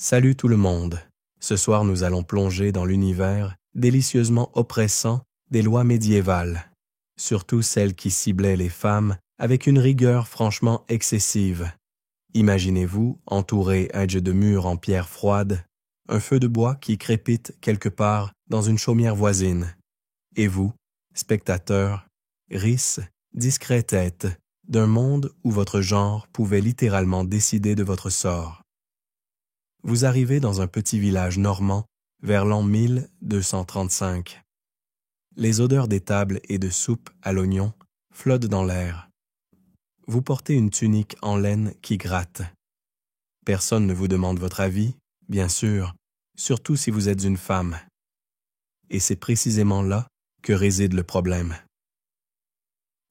Salut tout le monde. Ce soir, nous allons plonger dans l'univers délicieusement oppressant des lois médiévales, surtout celles qui ciblaient les femmes avec une rigueur franchement excessive. Imaginez-vous entouré de murs en pierre froide, un feu de bois qui crépite quelque part dans une chaumière voisine. Et vous, spectateurs, ris, discret tête d'un monde où votre genre pouvait littéralement décider de votre sort. Vous arrivez dans un petit village normand vers l'an 1235. Les odeurs d'étable et de soupe à l'oignon flottent dans l'air. Vous portez une tunique en laine qui gratte. Personne ne vous demande votre avis, bien sûr, surtout si vous êtes une femme. Et c'est précisément là que réside le problème.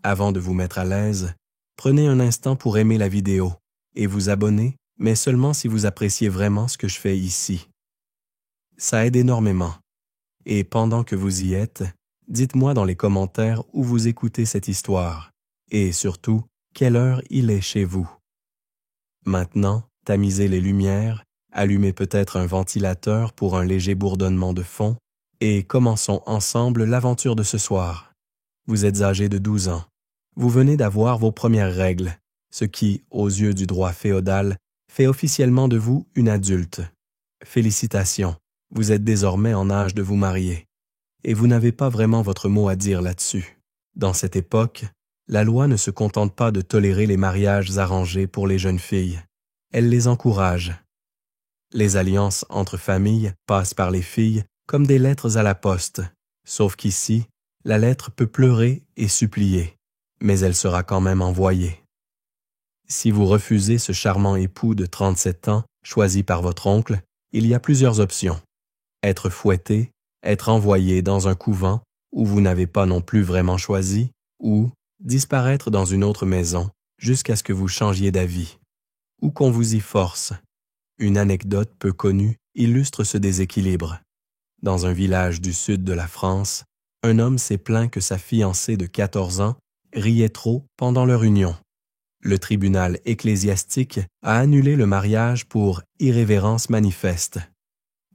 Avant de vous mettre à l'aise, prenez un instant pour aimer la vidéo et vous abonner, mais seulement si vous appréciez vraiment ce que je fais ici. Ça aide énormément. Et pendant que vous y êtes, dites-moi dans les commentaires où vous écoutez cette histoire, et surtout, quelle heure il est chez vous. Maintenant, tamisez les lumières, allumez peut-être un ventilateur pour un léger bourdonnement de fond, et commençons ensemble l'aventure de ce soir. Vous êtes âgé de 12 ans. Vous venez d'avoir vos premières règles, ce qui, aux yeux du droit féodal, fait officiellement de vous une adulte. Félicitations, vous êtes désormais en âge de vous marier. Et vous n'avez pas vraiment votre mot à dire là-dessus. Dans cette époque, la loi ne se contente pas de tolérer les mariages arrangés pour les jeunes filles. Elle les encourage. Les alliances entre familles passent par les filles comme des lettres à la poste, sauf qu'ici, la lettre peut pleurer et supplier, mais elle sera quand même envoyée. Si vous refusez ce charmant époux de 37 ans, choisi par votre oncle, il y a plusieurs options. Être fouetté, être envoyé dans un couvent où vous n'avez pas non plus vraiment choisi, ou disparaître dans une autre maison jusqu'à ce que vous changiez d'avis, ou qu'on vous y force. Une anecdote peu connue illustre ce déséquilibre. Dans un village du sud de la France, un homme s'est plaint que sa fiancée de 14 ans riait trop pendant leur union. Le tribunal ecclésiastique a annulé le mariage pour irrévérence manifeste.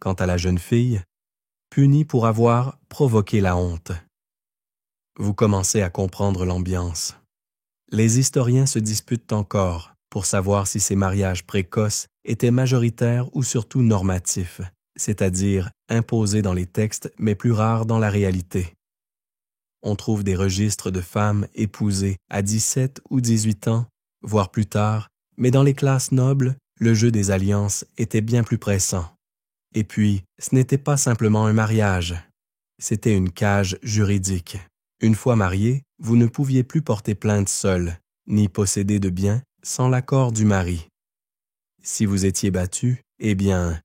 Quant à la jeune fille, punie pour avoir provoqué la honte. Vous commencez à comprendre l'ambiance. Les historiens se disputent encore pour savoir si ces mariages précoces étaient majoritaires ou surtout normatifs, c'est-à-dire imposés dans les textes mais plus rares dans la réalité. On trouve des registres de femmes épousées à 17 ou 18 ans, voire plus tard, mais dans les classes nobles, le jeu des alliances était bien plus pressant. Et puis, ce n'était pas simplement un mariage, c'était une cage juridique. Une fois marié, vous ne pouviez plus porter plainte seul, ni posséder de biens sans l'accord du mari. Si vous étiez battu, eh bien,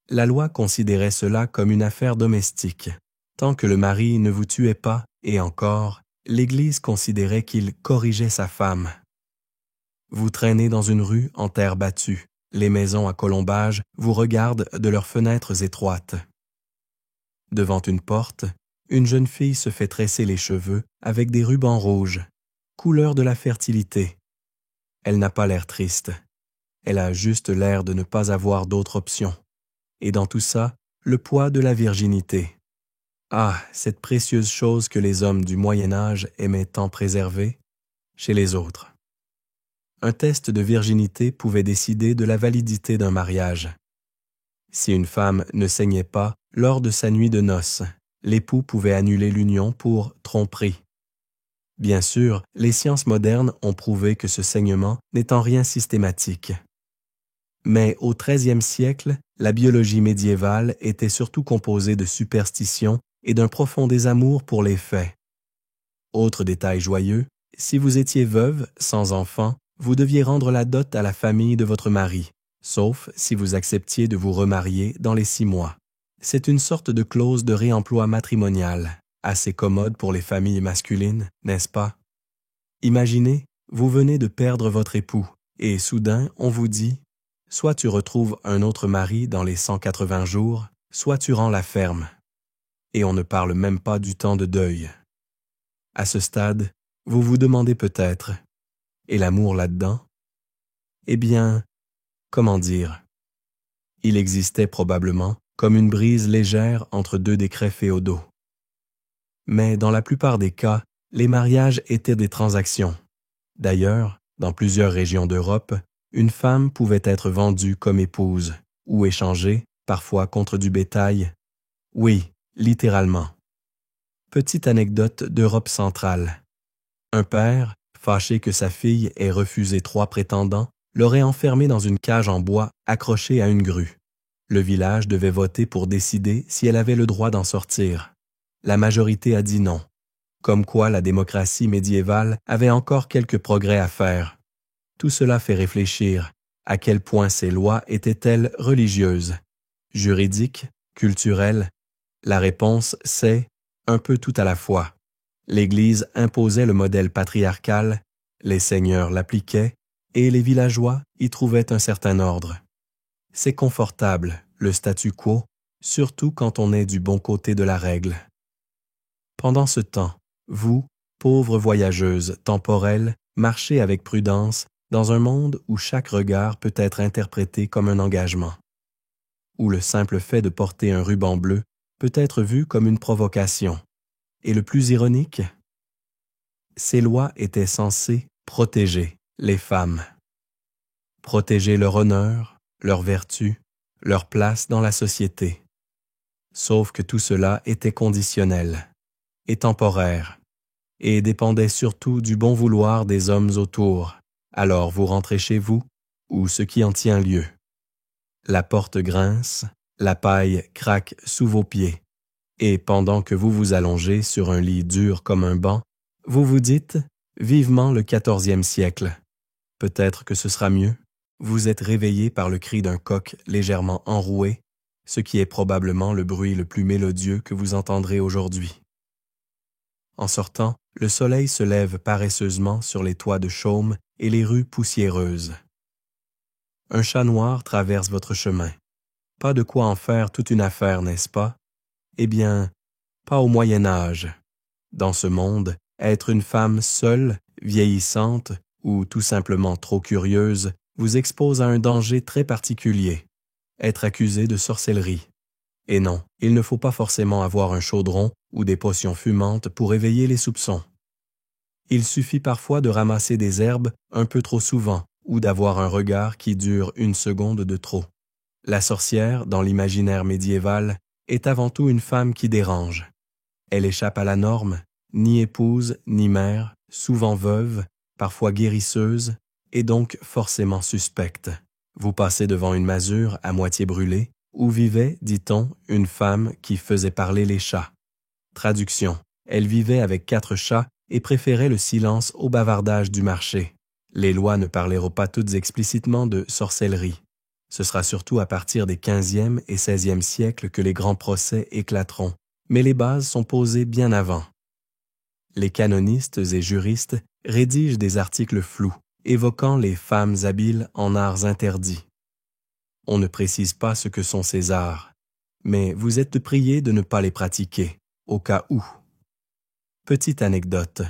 la loi considérait cela comme une affaire domestique. Tant que le mari ne vous tuait pas, et encore, l'Église considérait qu'il corrigeait sa femme. Vous traînez dans une rue en terre battue. Les maisons à colombages vous regardent de leurs fenêtres étroites. Devant une porte, une jeune fille se fait tresser les cheveux avec des rubans rouges, couleur de la fertilité. Elle n'a pas l'air triste. Elle a juste l'air de ne pas avoir d'autre option. Et dans tout ça, le poids de la virginité. Ah, cette précieuse chose que les hommes du Moyen Âge aimaient tant préserver, chez les autres. Un test de virginité pouvait décider de la validité d'un mariage. Si une femme ne saignait pas lors de sa nuit de noces, l'époux pouvait annuler l'union pour tromperie. Bien sûr, les sciences modernes ont prouvé que ce saignement n'est en rien systématique. Mais au XIIIe siècle, la biologie médiévale était surtout composée de superstitions et d'un profond désamour pour les faits. Autre détail joyeux, si vous étiez veuve, sans enfant, vous deviez rendre la dot à la famille de votre mari, sauf si vous acceptiez de vous remarier dans les 6 mois. C'est une sorte de clause de réemploi matrimonial, assez commode pour les familles masculines, n'est-ce pas? Imaginez, vous venez de perdre votre époux, et soudain on vous dit « soit tu retrouves un autre mari dans les 180 jours, soit tu rends la ferme. » Et on ne parle même pas du temps de deuil. À ce stade, vous vous demandez peut-être « et l'amour là-dedans ?» Eh bien, comment dire? Il existait probablement comme une brise légère entre deux décrets féodaux. Mais dans la plupart des cas, les mariages étaient des transactions. D'ailleurs, dans plusieurs régions d'Europe, une femme pouvait être vendue comme épouse ou échangée, parfois contre du bétail. Oui, littéralement. Petite anecdote d'Europe centrale. Un père, fâché que sa fille ait refusé 3 prétendants, l'aurait enfermée dans une cage en bois accrochée à une grue. Le village devait voter pour décider si elle avait le droit d'en sortir. La majorité a dit non. Comme quoi la démocratie médiévale avait encore quelques progrès à faire. Tout cela fait réfléchir à quel point ces lois étaient-elles religieuses, juridiques, culturelles. La réponse, c'est un peu tout à la fois. L'Église imposait le modèle patriarcal, les seigneurs l'appliquaient et les villageois y trouvaient un certain ordre. C'est confortable, le statu quo, surtout quand on est du bon côté de la règle. Pendant ce temps, vous, pauvres voyageuses temporelles, marchez avec prudence dans un monde où chaque regard peut être interprété comme un engagement, où le simple fait de porter un ruban bleu peut être vu comme une provocation. Et le plus ironique, ces lois étaient censées protéger les femmes. Protéger leur honneur, leur vertu, leur place dans la société. Sauf que tout cela était conditionnel et temporaire, et dépendait surtout du bon vouloir des hommes autour. Alors vous rentrez chez vous, ou ce qui en tient lieu. La porte grince, la paille craque sous vos pieds, et pendant que vous vous allongez sur un lit dur comme un banc, vous vous dites vivement le 14e siècle. Peut-être que ce sera mieux. Vous êtes réveillé par le cri d'un coq légèrement enroué, ce qui est probablement le bruit le plus mélodieux que vous entendrez aujourd'hui. En sortant, le soleil se lève paresseusement sur les toits de chaume et les rues poussiéreuses. Un chat noir traverse votre chemin. Pas de quoi en faire toute une affaire, n'est-ce pas? Eh bien, pas au Moyen Âge. Dans ce monde, être une femme seule, vieillissante ou tout simplement trop curieuse vous expose à un danger très particulier, être accusé de sorcellerie. Et non, il ne faut pas forcément avoir un chaudron ou des potions fumantes pour éveiller les soupçons. Il suffit parfois de ramasser des herbes un peu trop souvent ou d'avoir un regard qui dure 1 seconde de trop. La sorcière, dans l'imaginaire médiéval, est avant tout une femme qui dérange. Elle échappe à la norme, ni épouse, ni mère, souvent veuve, parfois guérisseuse, et donc forcément suspecte. Vous passez devant une masure à moitié brûlée, où vivait, dit-on, une femme qui faisait parler les chats. Traduction. Elle vivait avec 4 chats et préférait le silence au bavardage du marché. Les lois ne parleront pas toutes explicitement de sorcellerie. Ce sera surtout à partir des 15e et 16e siècles que les grands procès éclateront, mais les bases sont posées bien avant. Les canonistes et juristes rédigent des articles flous, évoquant les femmes habiles en arts interdits. On ne précise pas ce que sont ces arts, mais vous êtes priés de ne pas les pratiquer, au cas où. Petite anecdote.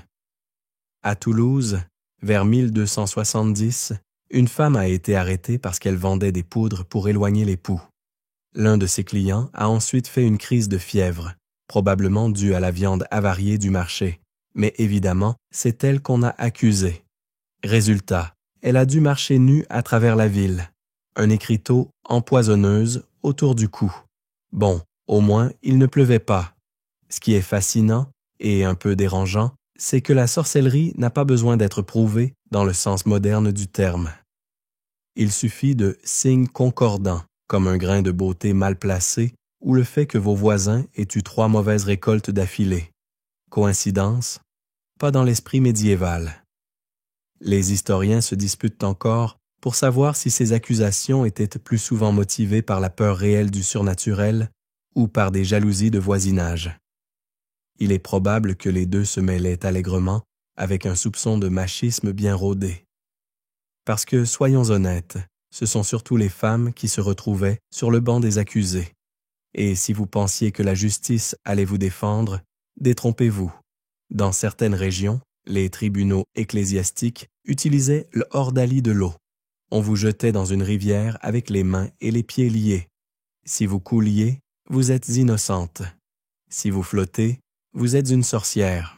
À Toulouse, vers 1270, une femme a été arrêtée parce qu'elle vendait des poudres pour éloigner les poux. L'un de ses clients a ensuite fait une crise de fièvre, probablement due à la viande avariée du marché, mais évidemment, c'est elle qu'on a accusée. Résultat, elle a dû marcher nue à travers la ville, un écriteau empoisonneuse autour du cou. Bon, au moins, il ne pleuvait pas. Ce qui est fascinant et un peu dérangeant, c'est que la sorcellerie n'a pas besoin d'être prouvée dans le sens moderne du terme. Il suffit de signes concordants, comme un grain de beauté mal placé ou le fait que vos voisins aient eu 3 mauvaises récoltes d'affilée. Coïncidence? Pas dans l'esprit médiéval. Les historiens se disputent encore pour savoir si ces accusations étaient plus souvent motivées par la peur réelle du surnaturel ou par des jalousies de voisinage. Il est probable que les deux se mêlaient allègrement, avec un soupçon de machisme bien rodé. Parce que, soyons honnêtes, ce sont surtout les femmes qui se retrouvaient sur le banc des accusés. Et si vous pensiez que la justice allait vous défendre, détrompez-vous. Dans certaines régions, les tribunaux ecclésiastiques utilisaient le ordalie de l'eau. On vous jetait dans une rivière avec les mains et les pieds liés. Si vous couliez, vous êtes innocente. Si vous flottez, vous êtes une sorcière.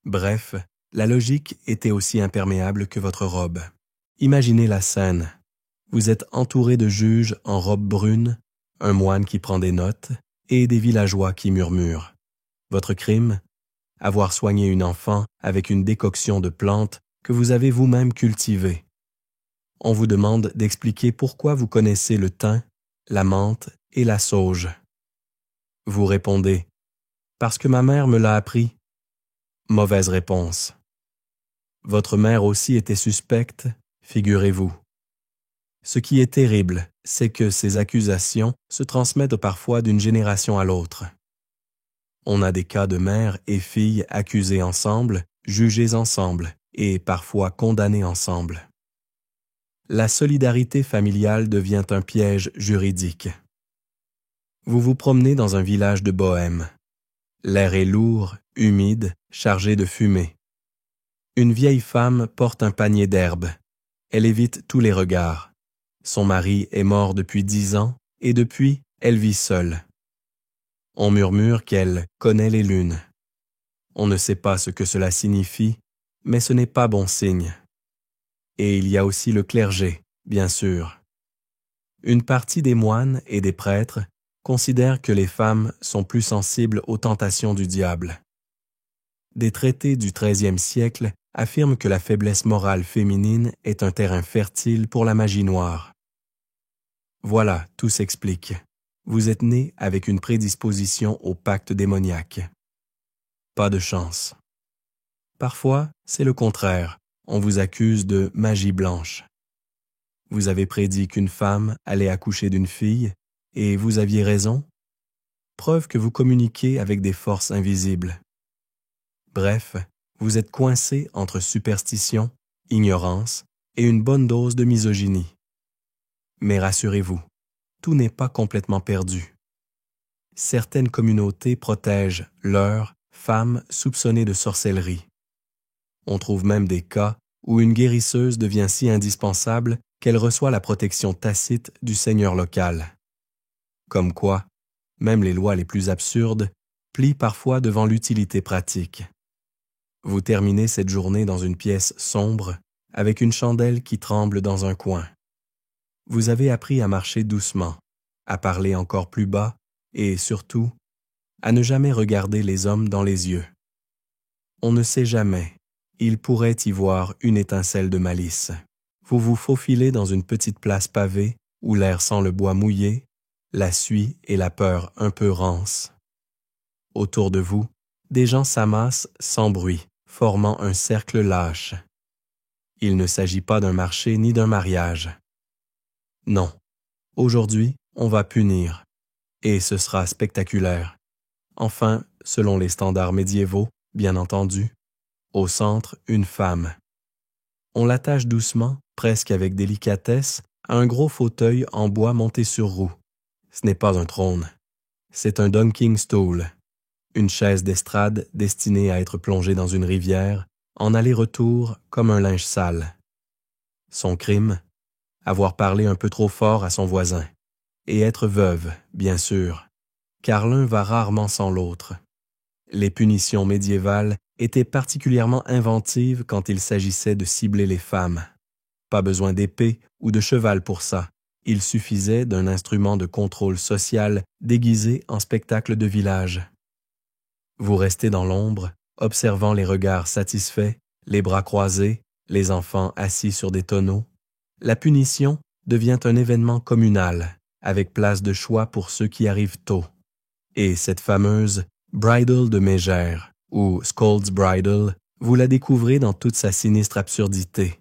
Bref, la logique était aussi imperméable que votre robe. Imaginez la scène. Vous êtes entouré de juges en robe brune, un moine qui prend des notes et des villageois qui murmurent. Votre crime? Avoir soigné une enfant avec une décoction de plantes que vous avez vous-même cultivée. On vous demande d'expliquer pourquoi vous connaissez le thym, la menthe et la sauge. Vous répondez « Parce que ma mère me l'a appris ». Mauvaise réponse. Votre mère aussi était suspecte, figurez-vous. Ce qui est terrible, c'est que ces accusations se transmettent parfois d'une génération à l'autre. On a des cas de mère et fille accusés ensemble, jugés ensemble et parfois condamnés ensemble. La solidarité familiale devient un piège juridique. Vous vous promenez dans un village de Bohême. L'air est lourd, humide, chargé de fumée. Une vieille femme porte un panier d'herbes. Elle évite tous les regards. Son mari est mort depuis 10 ans et depuis, elle vit seule. On murmure qu'elle connaît les lunes. On ne sait pas ce que cela signifie, mais ce n'est pas bon signe. Et il y a aussi le clergé, bien sûr. Une partie des moines et des prêtres considèrent que les femmes sont plus sensibles aux tentations du diable. Des traités du XIIIe siècle affirment que la faiblesse morale féminine est un terrain fertile pour la magie noire. Voilà, tout s'explique. Vous êtes né avec une prédisposition au pacte démoniaque. Pas de chance. Parfois, c'est le contraire. On vous accuse de magie blanche. Vous avez prédit qu'une femme allait accoucher d'une fille, et vous aviez raison. Preuve que vous communiquez avec des forces invisibles. Bref, vous êtes coincé entre superstition, ignorance et une bonne dose de misogynie. Mais rassurez-vous, tout n'est pas complètement perdu. Certaines communautés protègent leurs femmes soupçonnées de sorcellerie. On trouve même des cas où une guérisseuse devient si indispensable qu'elle reçoit la protection tacite du seigneur local. Comme quoi, même les lois les plus absurdes plient parfois devant l'utilité pratique. Vous terminez cette journée dans une pièce sombre, avec une chandelle qui tremble dans un coin. Vous avez appris à marcher doucement, à parler encore plus bas et, surtout, à ne jamais regarder les hommes dans les yeux. On ne sait jamais, il pourrait y voir une étincelle de malice. Vous vous faufilez dans une petite place pavée où l'air sent le bois mouillé, la suie et la peur un peu rance. Autour de vous, des gens s'amassent sans bruit, formant un cercle lâche. Il ne s'agit pas d'un marché ni d'un mariage. Non, aujourd'hui, on va punir, et ce sera spectaculaire. Enfin, selon les standards médiévaux, bien entendu, au centre, une femme. On l'attache doucement, presque avec délicatesse, à un gros fauteuil en bois monté sur roue. Ce n'est pas un trône, c'est un dunking stool, une chaise d'estrade destinée à être plongée dans une rivière, en aller-retour comme un linge sale. Son crime? Avoir parlé un peu trop fort à son voisin. Et être veuve, bien sûr, car l'un va rarement sans l'autre. Les punitions médiévales étaient particulièrement inventives quand il s'agissait de cibler les femmes. Pas besoin d'épée ou de cheval pour ça. Il suffisait d'un instrument de contrôle social déguisé en spectacle de village. Vous restez dans l'ombre, observant les regards satisfaits, les bras croisés, les enfants assis sur des tonneaux. La punition devient un événement communal, avec place de choix pour ceux qui arrivent tôt. Et cette fameuse Bridal de Mégère, ou Scold's Bridal, vous la découvrez dans toute sa sinistre absurdité.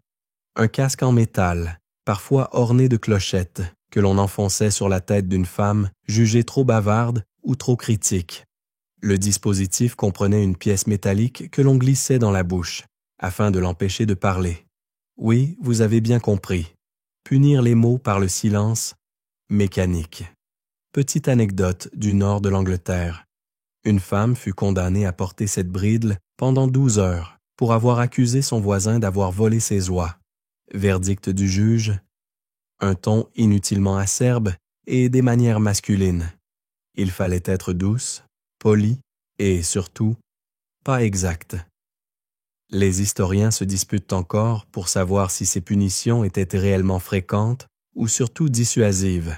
Un casque en métal, parfois orné de clochettes, que l'on enfonçait sur la tête d'une femme jugée trop bavarde ou trop critique. Le dispositif comprenait une pièce métallique que l'on glissait dans la bouche, afin de l'empêcher de parler. Oui, vous avez bien compris. Punir les mots par le silence, mécanique. Petite anecdote du nord de l'Angleterre. Une femme fut condamnée à porter cette bridle pendant 12 heures pour avoir accusé son voisin d'avoir volé ses oies. Verdict du juge, un ton inutilement acerbe et des manières masculines. Il fallait être douce, polie et, surtout, pas exacte. Les historiens se disputent encore pour savoir si ces punitions étaient réellement fréquentes ou surtout dissuasives.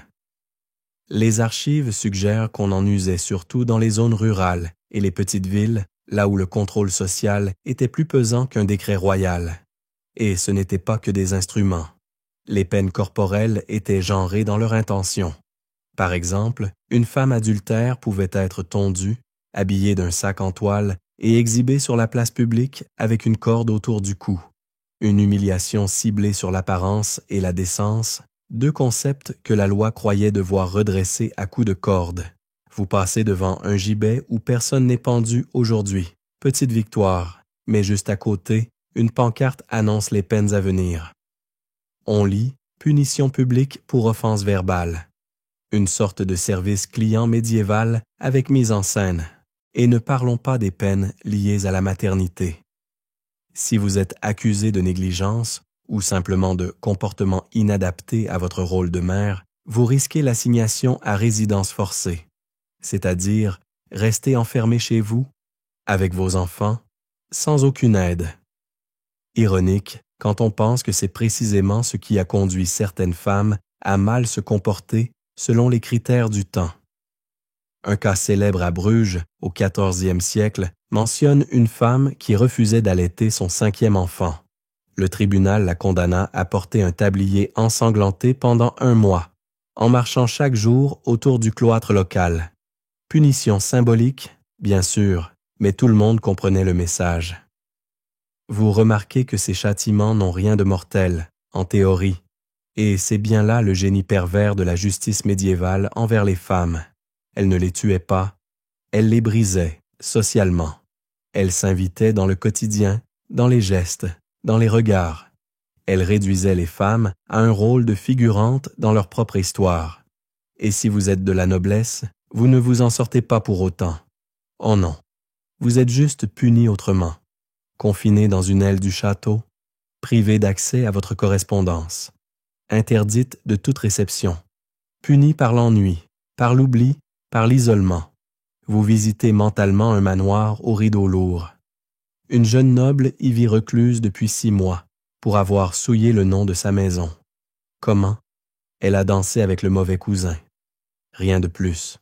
Les archives suggèrent qu'on en usait surtout dans les zones rurales et les petites villes, là où le contrôle social était plus pesant qu'un décret royal. Et ce n'était pas que des instruments. Les peines corporelles étaient genrées dans leur intention. Par exemple, une femme adultère pouvait être tondue, habillée d'un sac en toile et exhibée sur la place publique avec une corde autour du cou. Une humiliation ciblée sur l'apparence et la décence, deux concepts que la loi croyait devoir redresser à coups de corde. Vous passez devant un gibet où personne n'est pendu aujourd'hui. Petite victoire, mais juste à côté, une pancarte annonce les peines à venir. On lit « Punition publique pour offense verbale ». Une sorte de service client médiéval avec mise en scène. Et ne parlons pas des peines liées à la maternité. Si vous êtes accusé de négligence ou simplement de comportement inadapté à votre rôle de mère, vous risquez l'assignation à résidence forcée, c'est-à-dire rester enfermé chez vous, avec vos enfants, sans aucune aide. Ironique quand on pense que c'est précisément ce qui a conduit certaines femmes à mal se comporter selon les critères du temps. Un cas célèbre à Bruges, au XIVe siècle, mentionne une femme qui refusait d'allaiter son 5e enfant. Le tribunal la condamna à porter un tablier ensanglanté pendant 1 mois, en marchant chaque jour autour du cloître local. Punition symbolique, bien sûr, mais tout le monde comprenait le message. Vous remarquez que ces châtiments n'ont rien de mortel, en théorie, et c'est bien là le génie pervers de la justice médiévale envers les femmes. Elle ne les tuait pas, elle les brisait, socialement. Elle s'invitait dans le quotidien, dans les gestes, dans les regards. Elle réduisait les femmes à un rôle de figurantes dans leur propre histoire. Et si vous êtes de la noblesse, vous ne vous en sortez pas pour autant. Oh non, vous êtes juste puni autrement, confiné dans une aile du château, privé d'accès à votre correspondance, interdite de toute réception, puni par l'ennui, par l'oubli, par l'isolement. Vous visitez mentalement un manoir aux rideaux lourds. Une jeune noble y vit recluse depuis 6 mois pour avoir souillé le nom de sa maison. Comment? Elle a dansé avec le mauvais cousin. Rien de plus.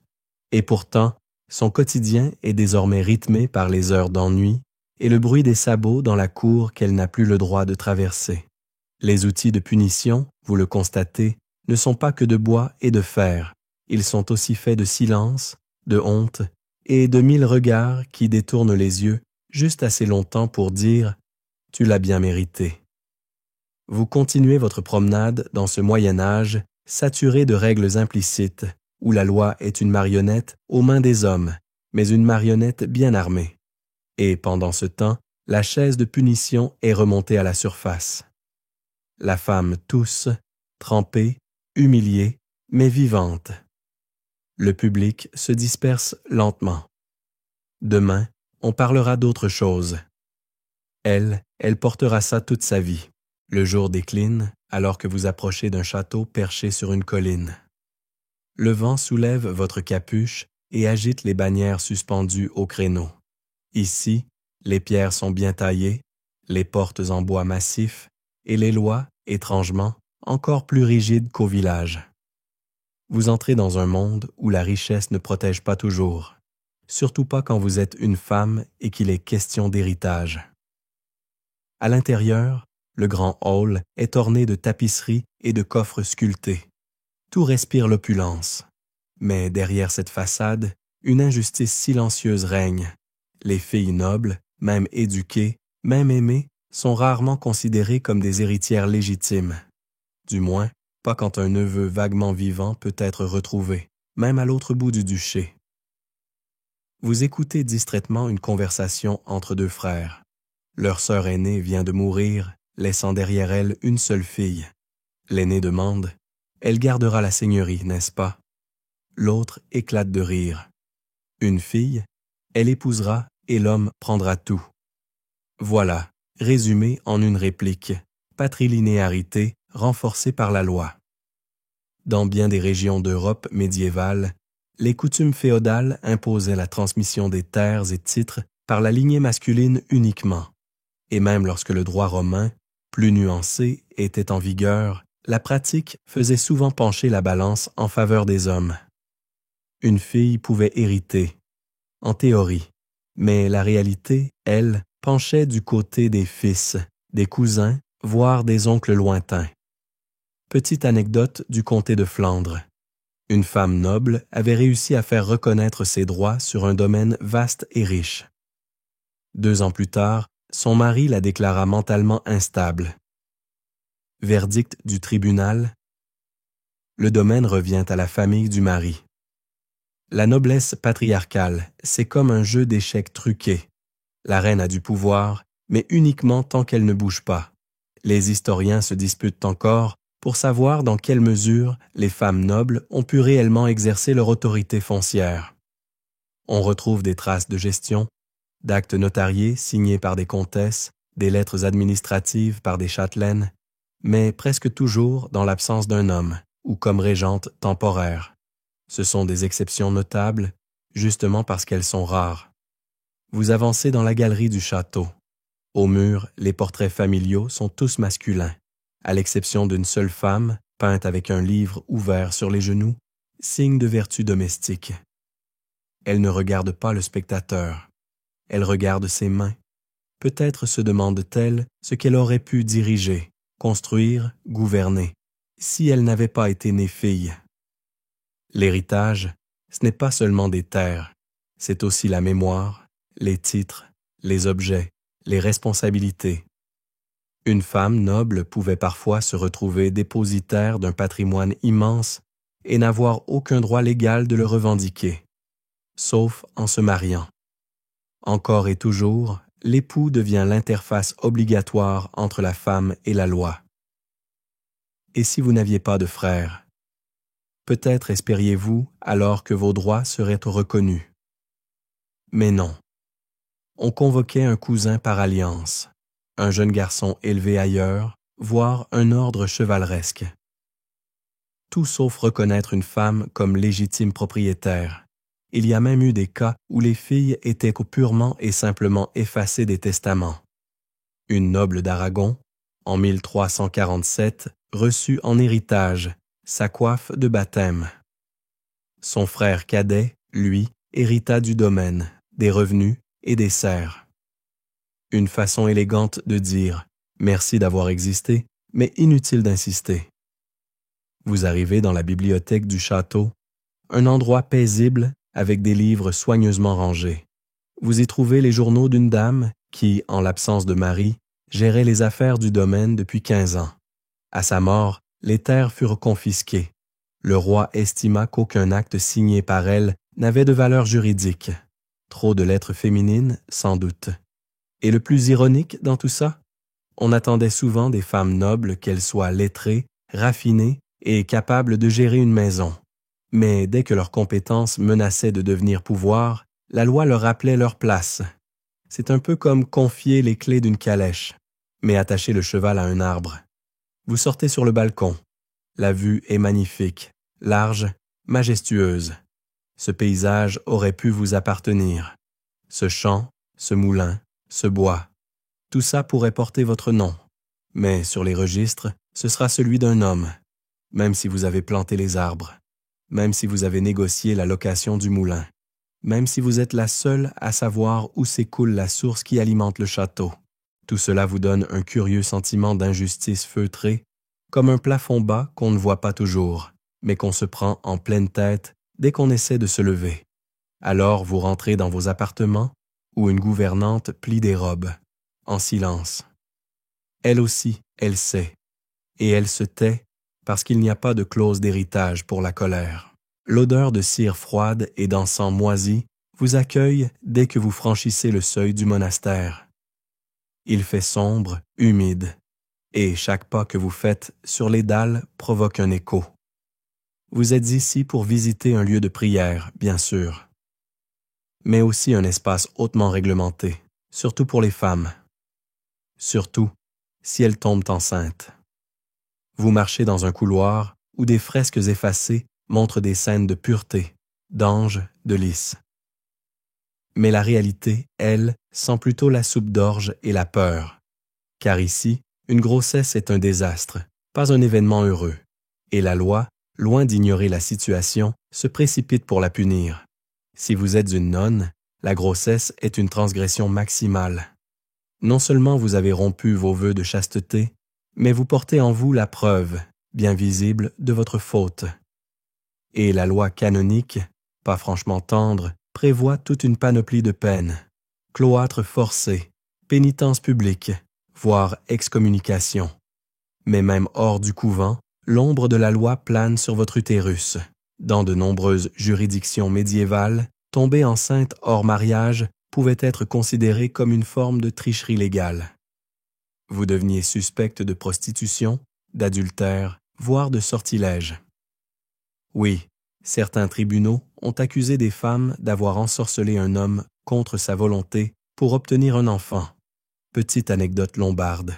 Et pourtant, son quotidien est désormais rythmé par les heures d'ennui et le bruit des sabots dans la cour qu'elle n'a plus le droit de traverser. Les outils de punition, vous le constatez, ne sont pas que de bois et de fer. Ils sont aussi faits de silence, de honte et de 1000 regards qui détournent les yeux juste assez longtemps pour dire « Tu l'as bien mérité ». Vous continuez votre promenade dans ce Moyen-Âge saturé de règles implicites, où la loi est une marionnette aux mains des hommes, mais une marionnette bien armée. Et pendant ce temps, la chaise de punition est remontée à la surface. La femme tousse, trempée, humiliée, mais vivante. Le public se disperse lentement. Demain, on parlera d'autre chose. Elle portera ça toute sa vie. Le jour décline, alors que vous approchez d'un château perché sur une colline. Le vent soulève votre capuche et agite les bannières suspendues au créneau. Ici, les pierres sont bien taillées, les portes en bois massif et les lois, étrangement, encore plus rigides qu'au village. Vous entrez dans un monde où la richesse ne protège pas toujours, surtout pas quand vous êtes une femme et qu'il est question d'héritage. À l'intérieur, le grand hall est orné de tapisseries et de coffres sculptés. Tout respire l'opulence. Mais derrière cette façade, une injustice silencieuse règne. Les filles nobles, même éduquées, même aimées, sont rarement considérées comme des héritières légitimes. Du moins, pas quand un neveu vaguement vivant peut être retrouvé, même à l'autre bout du duché. Vous écoutez distraitement une conversation entre 2 frères. Leur sœur aînée vient de mourir, laissant derrière elle une seule fille. L'aîné demande « Elle gardera la seigneurie, n'est-ce pas ?» L'autre éclate de rire. Une fille, elle épousera et l'homme prendra tout. Voilà, résumé en une réplique. patrilinéarité renforcée par la loi. Dans bien des régions d'Europe médiévale, les coutumes féodales imposaient la transmission des terres et titres par la lignée masculine uniquement. Et même lorsque le droit romain, plus nuancé, était en vigueur, la pratique faisait souvent pencher la balance en faveur des hommes. Une fille pouvait hériter, en théorie, mais la réalité, elle, penchait du côté des fils, des cousins, voire des oncles lointains. Petite anecdote du comté de Flandre. Une femme noble avait réussi à faire reconnaître ses droits sur un domaine vaste et riche. 2 ans plus tard, son mari la déclara mentalement instable. Verdict du tribunal. Le domaine revient à la famille du mari. La noblesse patriarcale, c'est comme un jeu d'échecs truqué. La reine a du pouvoir, mais uniquement tant qu'elle ne bouge pas. Les historiens se disputent encore pour savoir dans quelle mesure les femmes nobles ont pu réellement exercer leur autorité foncière. On retrouve des traces de gestion, d'actes notariés signés par des comtesses, des lettres administratives par des châtelaines, mais presque toujours dans l'absence d'un homme ou comme régente temporaire. Ce sont des exceptions notables, justement parce qu'elles sont rares. Vous avancez dans la galerie du château. Au mur, les portraits familiaux sont tous masculins, à l'exception d'une seule femme, peinte avec un livre ouvert sur les genoux, signe de vertu domestique. Elle ne regarde pas le spectateur. Elle regarde ses mains. Peut-être se demande-t-elle ce qu'elle aurait pu diriger, construire, gouverner, si elle n'avait pas été née fille. L'héritage, ce n'est pas seulement des terres, c'est aussi la mémoire, les titres, les objets, les responsabilités. Une femme noble pouvait parfois se retrouver dépositaire d'un patrimoine immense et n'avoir aucun droit légal de le revendiquer, sauf en se mariant. Encore et toujours, l'époux devient l'interface obligatoire entre la femme et la loi. Et si vous n'aviez pas de frère? Peut-être espériez-vous alors que vos droits seraient reconnus. Mais non. On convoquait un cousin par alliance, un jeune garçon élevé ailleurs, voire un ordre chevaleresque. Tout sauf reconnaître une femme comme légitime propriétaire. Il y a même eu des cas où les filles étaient purement et simplement effacées des testaments. Une noble d'Aragon, en 1347, reçut en héritage sa coiffe de baptême. Son frère cadet, lui, hérita du domaine, des revenus et des serfs. Une façon élégante de dire « merci d'avoir existé », mais inutile d'insister. Vous arrivez dans la bibliothèque du château, un endroit paisible avec des livres soigneusement rangés. Vous y trouvez les journaux d'une dame qui, en l'absence de mari, gérait les affaires du domaine depuis 15 ans. À sa mort, les terres furent confisquées. Le roi estima qu'aucun acte signé par elle n'avait de valeur juridique. Trop de lettres féminines, sans doute. Et le plus ironique dans tout ça, on attendait souvent des femmes nobles qu'elles soient lettrées, raffinées et capables de gérer une maison. Mais dès que leurs compétences menaçaient de devenir pouvoir, la loi leur rappelait leur place. C'est un peu comme confier les clés d'une calèche, mais attacher le cheval à un arbre. Vous sortez sur le balcon. La vue est magnifique, large, majestueuse. Ce paysage aurait pu vous appartenir. Ce champ, ce moulin, ce bois, tout ça pourrait porter votre nom. Mais sur les registres, ce sera celui d'un homme, même si vous avez planté les arbres, même si vous avez négocié la location du moulin, même si vous êtes la seule à savoir où s'écoule la source qui alimente le château. Tout cela vous donne un curieux sentiment d'injustice feutrée, comme un plafond bas qu'on ne voit pas toujours, mais qu'on se prend en pleine tête dès qu'on essaie de se lever. Alors vous rentrez dans vos appartements, où une gouvernante plie des robes, en silence. Elle aussi, elle sait, et elle se tait parce qu'il n'y a pas de clause d'héritage pour la colère. L'odeur de cire froide et d'encens moisi vous accueille dès que vous franchissez le seuil du monastère. Il fait sombre, humide, et chaque pas que vous faites sur les dalles provoque un écho. Vous êtes ici pour visiter un lieu de prière, bien sûr, mais aussi un espace hautement réglementé, surtout pour les femmes. Surtout, si elles tombent enceintes. Vous marchez dans un couloir où des fresques effacées montrent des scènes de pureté, d'anges, de lys. Mais la réalité, elle, sent plutôt la soupe d'orge et la peur. Car ici, une grossesse est un désastre, pas un événement heureux. Et la loi, loin d'ignorer la situation, se précipite pour la punir. Si vous êtes une nonne, la grossesse est une transgression maximale. Non seulement vous avez rompu vos vœux de chasteté, mais vous portez en vous la preuve, bien visible, de votre faute. Et la loi canonique, pas franchement tendre, prévoit toute une panoplie de peines. Cloître forcé, pénitence publique, voire excommunication. Mais même hors du couvent, l'ombre de la loi plane sur votre utérus. Dans de nombreuses juridictions médiévales, tomber enceinte hors mariage pouvait être considéré comme une forme de tricherie légale. Vous deveniez suspecte de prostitution, d'adultère, voire de sortilège. Oui, certains tribunaux ont accusé des femmes d'avoir ensorcelé un homme contre sa volonté pour obtenir un enfant. Petite anecdote lombarde.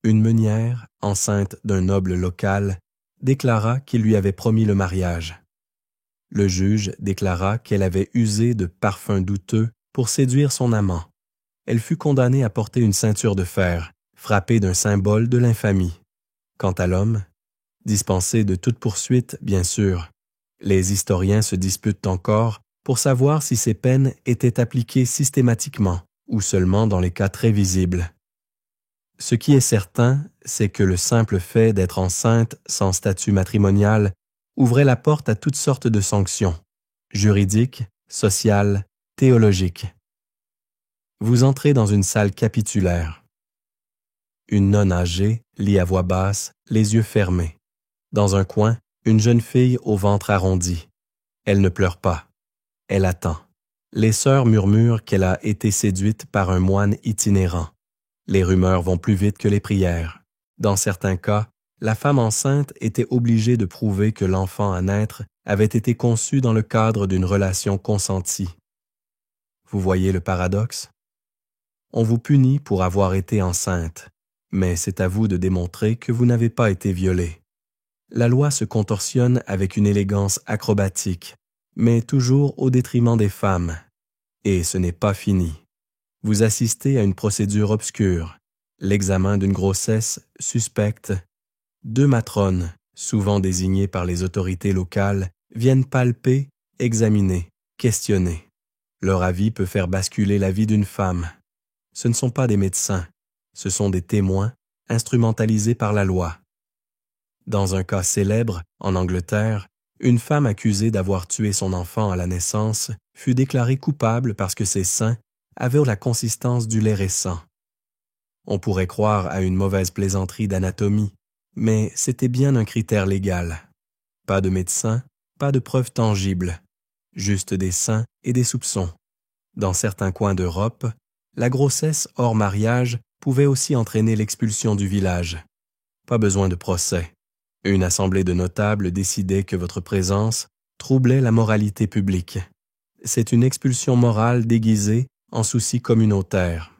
Une meunière, enceinte d'un noble local, déclara qu'il lui avait promis le mariage. Le juge déclara qu'elle avait usé de parfums douteux pour séduire son amant. Elle fut condamnée à porter une ceinture de fer, frappée d'un symbole de l'infamie. Quant à l'homme, dispensé de toute poursuite, bien sûr, les historiens se disputent encore pour savoir si ces peines étaient appliquées systématiquement ou seulement dans les cas très visibles. Ce qui est certain, c'est que le simple fait d'être enceinte sans statut matrimonial ouvrait la porte à toutes sortes de sanctions, juridiques, sociales, théologiques. Vous entrez dans une salle capitulaire. Une nonne âgée lit à voix basse, les yeux fermés. Dans un coin, une jeune fille au ventre arrondi. Elle ne pleure pas. Elle attend. Les sœurs murmurent qu'elle a été séduite par un moine itinérant. Les rumeurs vont plus vite que les prières. Dans certains cas, la femme enceinte était obligée de prouver que l'enfant à naître avait été conçu dans le cadre d'une relation consentie. Vous voyez le paradoxe? On vous punit pour avoir été enceinte, mais c'est à vous de démontrer que vous n'avez pas été violée. La loi se contorsionne avec une élégance acrobatique, mais toujours au détriment des femmes. Et ce n'est pas fini. Vous assistez à une procédure obscure, l'examen d'une grossesse suspecte. 2 matrones, souvent désignées par les autorités locales, viennent palper, examiner, questionner. Leur avis peut faire basculer la vie d'une femme. Ce ne sont pas des médecins, ce sont des témoins instrumentalisés par la loi. Dans un cas célèbre, en Angleterre, une femme accusée d'avoir tué son enfant à la naissance fut déclarée coupable parce que ses seins avaient la consistance du lait récent. On pourrait croire à une mauvaise plaisanterie d'anatomie, mais c'était bien un critère légal. Pas de médecin, pas de preuves tangibles, juste des seins et des soupçons. Dans certains coins d'Europe, la grossesse hors mariage pouvait aussi entraîner l'expulsion du village. Pas besoin de procès. Une assemblée de notables décidait que votre présence troublait la moralité publique. C'est une expulsion morale déguisée en souci communautaire.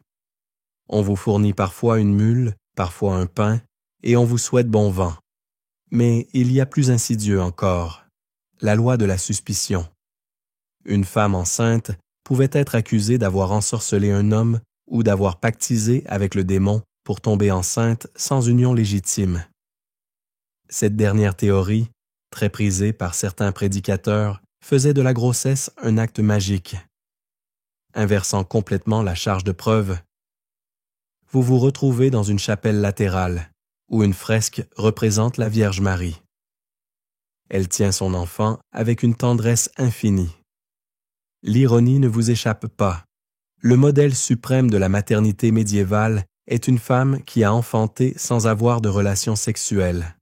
On vous fournit parfois une mule, parfois un pain, et on vous souhaite bon vent. Mais il y a plus insidieux encore, la loi de la suspicion. Une femme enceinte pouvait être accusée d'avoir ensorcelé un homme ou d'avoir pactisé avec le démon pour tomber enceinte sans union légitime. Cette dernière théorie, très prisée par certains prédicateurs, faisait de la grossesse un acte magique. Inversant complètement la charge de preuve, vous vous retrouvez dans une chapelle latérale, où une fresque représente la Vierge Marie. Elle tient son enfant avec une tendresse infinie. L'ironie ne vous échappe pas. Le modèle suprême de la maternité médiévale est une femme qui a enfanté sans avoir de relations sexuelles.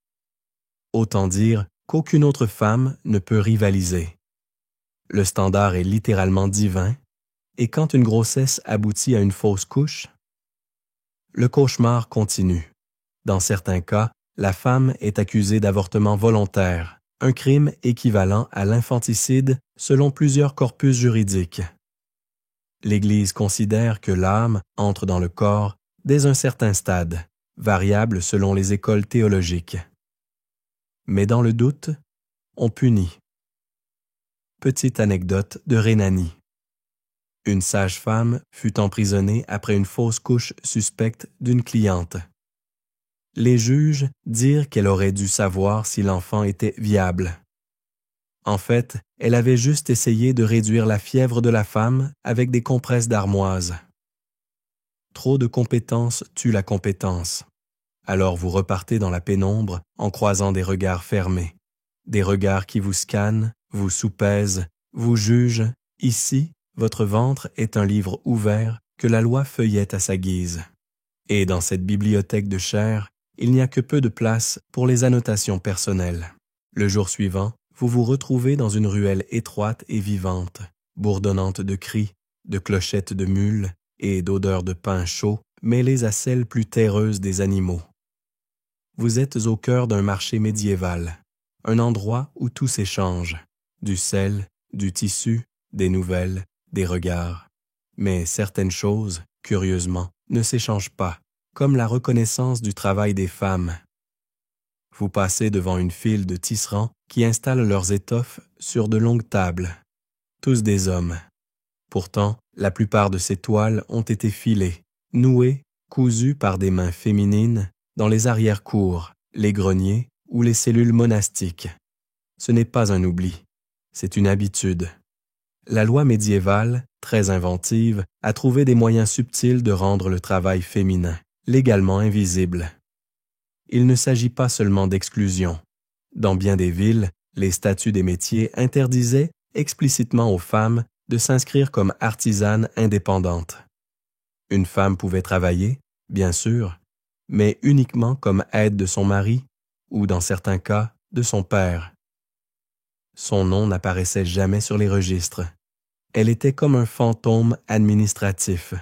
Autant dire qu'aucune autre femme ne peut rivaliser. Le standard est littéralement divin, et quand une grossesse aboutit à une fausse couche, le cauchemar continue. Dans certains cas, la femme est accusée d'avortement volontaire, un crime équivalent à l'infanticide selon plusieurs corpus juridiques. L'Église considère que l'âme entre dans le corps dès un certain stade, variable selon les écoles théologiques. Mais dans le doute, on punit. Petite anecdote de Rhénanie. Une sage-femme fut emprisonnée après une fausse couche suspecte d'une cliente. Les juges dirent qu'elle aurait dû savoir si l'enfant était viable. En fait, elle avait juste essayé de réduire la fièvre de la femme avec des compresses d'armoise. Trop de compétence tue la compétence. Alors vous repartez dans la pénombre en croisant des regards fermés, des regards qui vous scannent, vous soupèsent, vous jugent. Ici, votre ventre est un livre ouvert que la loi feuillette à sa guise. Et dans cette bibliothèque de chair, il n'y a que peu de place pour les annotations personnelles. Le jour suivant, vous vous retrouvez dans une ruelle étroite et vivante, bourdonnante de cris, de clochettes de mules et d'odeurs de pain chaud mêlées à celles plus terreuses des animaux. Vous êtes au cœur d'un marché médiéval, un endroit où tout s'échange, du sel, du tissu, des nouvelles, des regards. Mais certaines choses, curieusement, ne s'échangent pas, comme la reconnaissance du travail des femmes. Vous passez devant une file de tisserands qui installent leurs étoffes sur de longues tables. Tous des hommes. Pourtant, la plupart de ces toiles ont été filées, nouées, cousues par des mains féminines dans les arrière-cours, les greniers ou les cellules monastiques. Ce n'est pas un oubli, c'est une habitude. La loi médiévale, très inventive, a trouvé des moyens subtils de rendre le travail féminin, légalement invisible. Il ne s'agit pas seulement d'exclusion. Dans bien des villes, les statuts des métiers interdisaient explicitement aux femmes de s'inscrire comme artisanes indépendantes. Une femme pouvait travailler, bien sûr, mais uniquement comme aide de son mari ou, dans certains cas, de son père. Son nom n'apparaissait jamais sur les registres. Elle était comme un fantôme administratif.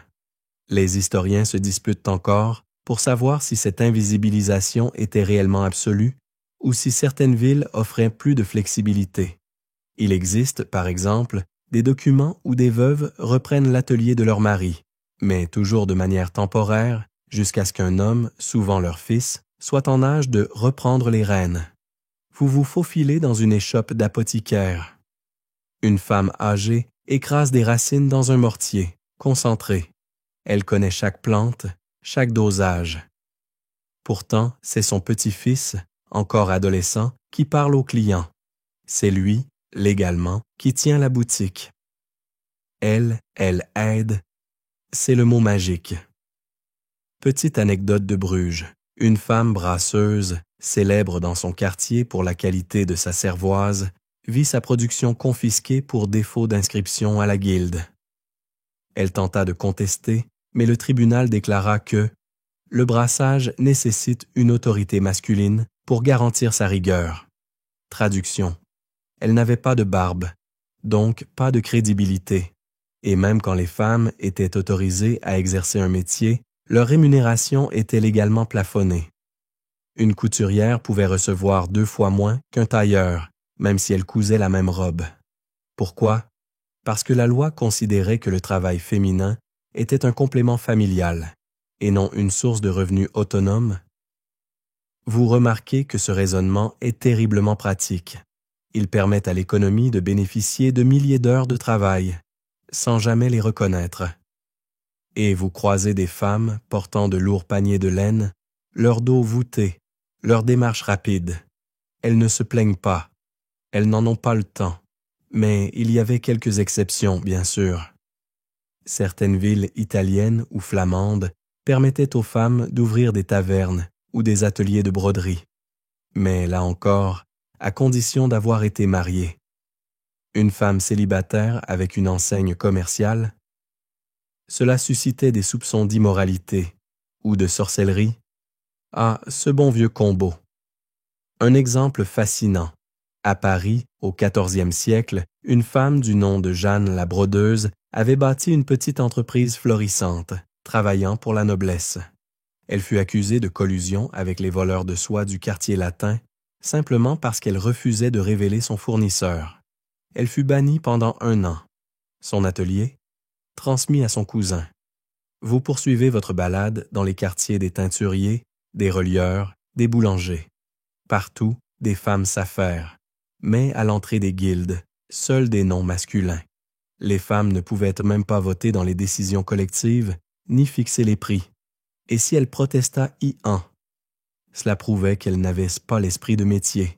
Les historiens se disputent encore pour savoir si cette invisibilisation était réellement absolue ou si certaines villes offraient plus de flexibilité. Il existe, par exemple, des documents où des veuves reprennent l'atelier de leur mari, mais toujours de manière temporaire, jusqu'à ce qu'un homme, souvent leur fils, soit en âge de reprendre les rênes. Vous vous faufilez dans une échoppe d'apothicaire. Une femme âgée écrase des racines dans un mortier, concentré. Elle connaît chaque plante, chaque dosage. Pourtant, c'est son petit-fils, encore adolescent, qui parle aux clients. C'est lui, légalement, qui tient la boutique. Elle aide. C'est le mot magique. Petite anecdote de Bruges. Une femme brasseuse, célèbre dans son quartier pour la qualité de sa cervoise, vit sa production confisquée pour défaut d'inscription à la guilde. Elle tenta de contester, mais le tribunal déclara que le brassage nécessite une autorité masculine pour garantir sa rigueur. Traduction. Elle n'avait pas de barbe, donc pas de crédibilité. Et même quand les femmes étaient autorisées à exercer un métier, leur rémunération était légalement plafonnée. Une couturière pouvait recevoir 2 fois moins qu'un tailleur, même si elle cousait la même robe. Pourquoi? Parce que la loi considérait que le travail féminin était un complément familial et non une source de revenus autonome. Vous remarquez que ce raisonnement est terriblement pratique. Il permet à l'économie de bénéficier de milliers d'heures de travail, sans jamais les reconnaître. Et vous croisez des femmes portant de lourds paniers de laine, leur dos voûté, leur démarche rapide. Elles ne se plaignent pas, elles n'en ont pas le temps. Mais il y avait quelques exceptions, bien sûr. Certaines villes italiennes ou flamandes permettaient aux femmes d'ouvrir des tavernes ou des ateliers de broderie. Mais là encore, à condition d'avoir été mariée. Une femme célibataire avec une enseigne commerciale, cela suscitait des soupçons d'immoralité ou de sorcellerie. Ah, ce bon vieux combo. Un exemple fascinant. À Paris, au XIVe siècle, une femme du nom de Jeanne la Brodeuse avait bâti une petite entreprise florissante, travaillant pour la noblesse. Elle fut accusée de collusion avec les voleurs de soie du quartier latin, simplement parce qu'elle refusait de révéler son fournisseur. Elle fut bannie pendant 1 an. Son atelier, transmis à son cousin. Vous poursuivez votre balade dans les quartiers des teinturiers, des relieurs, des boulangers. Partout, des femmes s'affairent. Mais à l'entrée des guildes, seuls des noms masculins. Les femmes ne pouvaient même pas voter dans les décisions collectives, ni fixer les prix. Et si elle protesta i-en, cela prouvait qu'elle n'avait pas l'esprit de métier.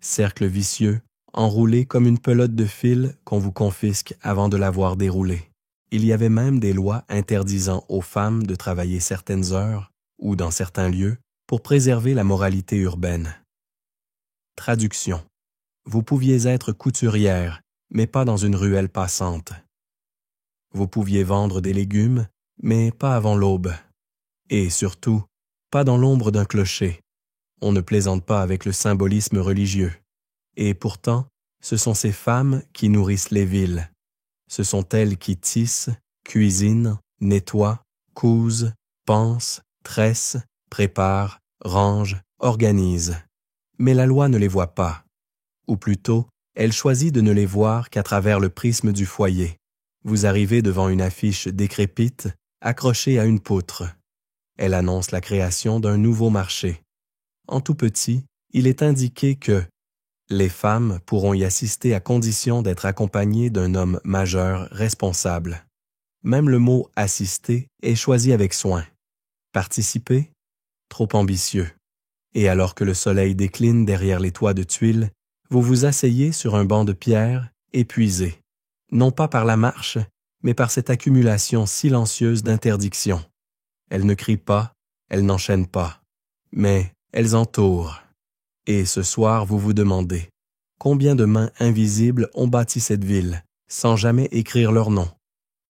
Cercle vicieux, enroulé comme une pelote de fil qu'on vous confisque avant de l'avoir déroulé. Il y avait même des lois interdisant aux femmes de travailler certaines heures, ou dans certains lieux, pour préserver la moralité urbaine. Traduction. Vous pouviez être couturière, mais pas dans une ruelle passante. Vous pouviez vendre des légumes, mais pas avant l'aube. Et surtout, pas dans l'ombre d'un clocher. On ne plaisante pas avec le symbolisme religieux. Et pourtant, ce sont ces femmes qui nourrissent les villes. Ce sont elles qui tissent, cuisinent, nettoient, cousent, pensent, tressent, préparent, rangent, organisent. Mais la loi ne les voit pas. Ou plutôt, elle choisit de ne les voir qu'à travers le prisme du foyer. Vous arrivez devant une affiche décrépite, accrochée à une poutre. Elle annonce la création d'un nouveau marché. En tout petit, il est indiqué que les femmes pourront y assister à condition d'être accompagnées d'un homme majeur responsable. Même le mot « assister » est choisi avec soin. Participer? Trop ambitieux. Et alors que le soleil décline derrière les toits de tuiles, vous vous asseyez sur un banc de pierre, épuisé, non pas par la marche, mais par cette accumulation silencieuse d'interdictions. Elles ne crient pas, elles n'enchaînent pas, mais elles entourent. Et ce soir, vous vous demandez, combien de mains invisibles ont bâti cette ville, sans jamais écrire leur nom?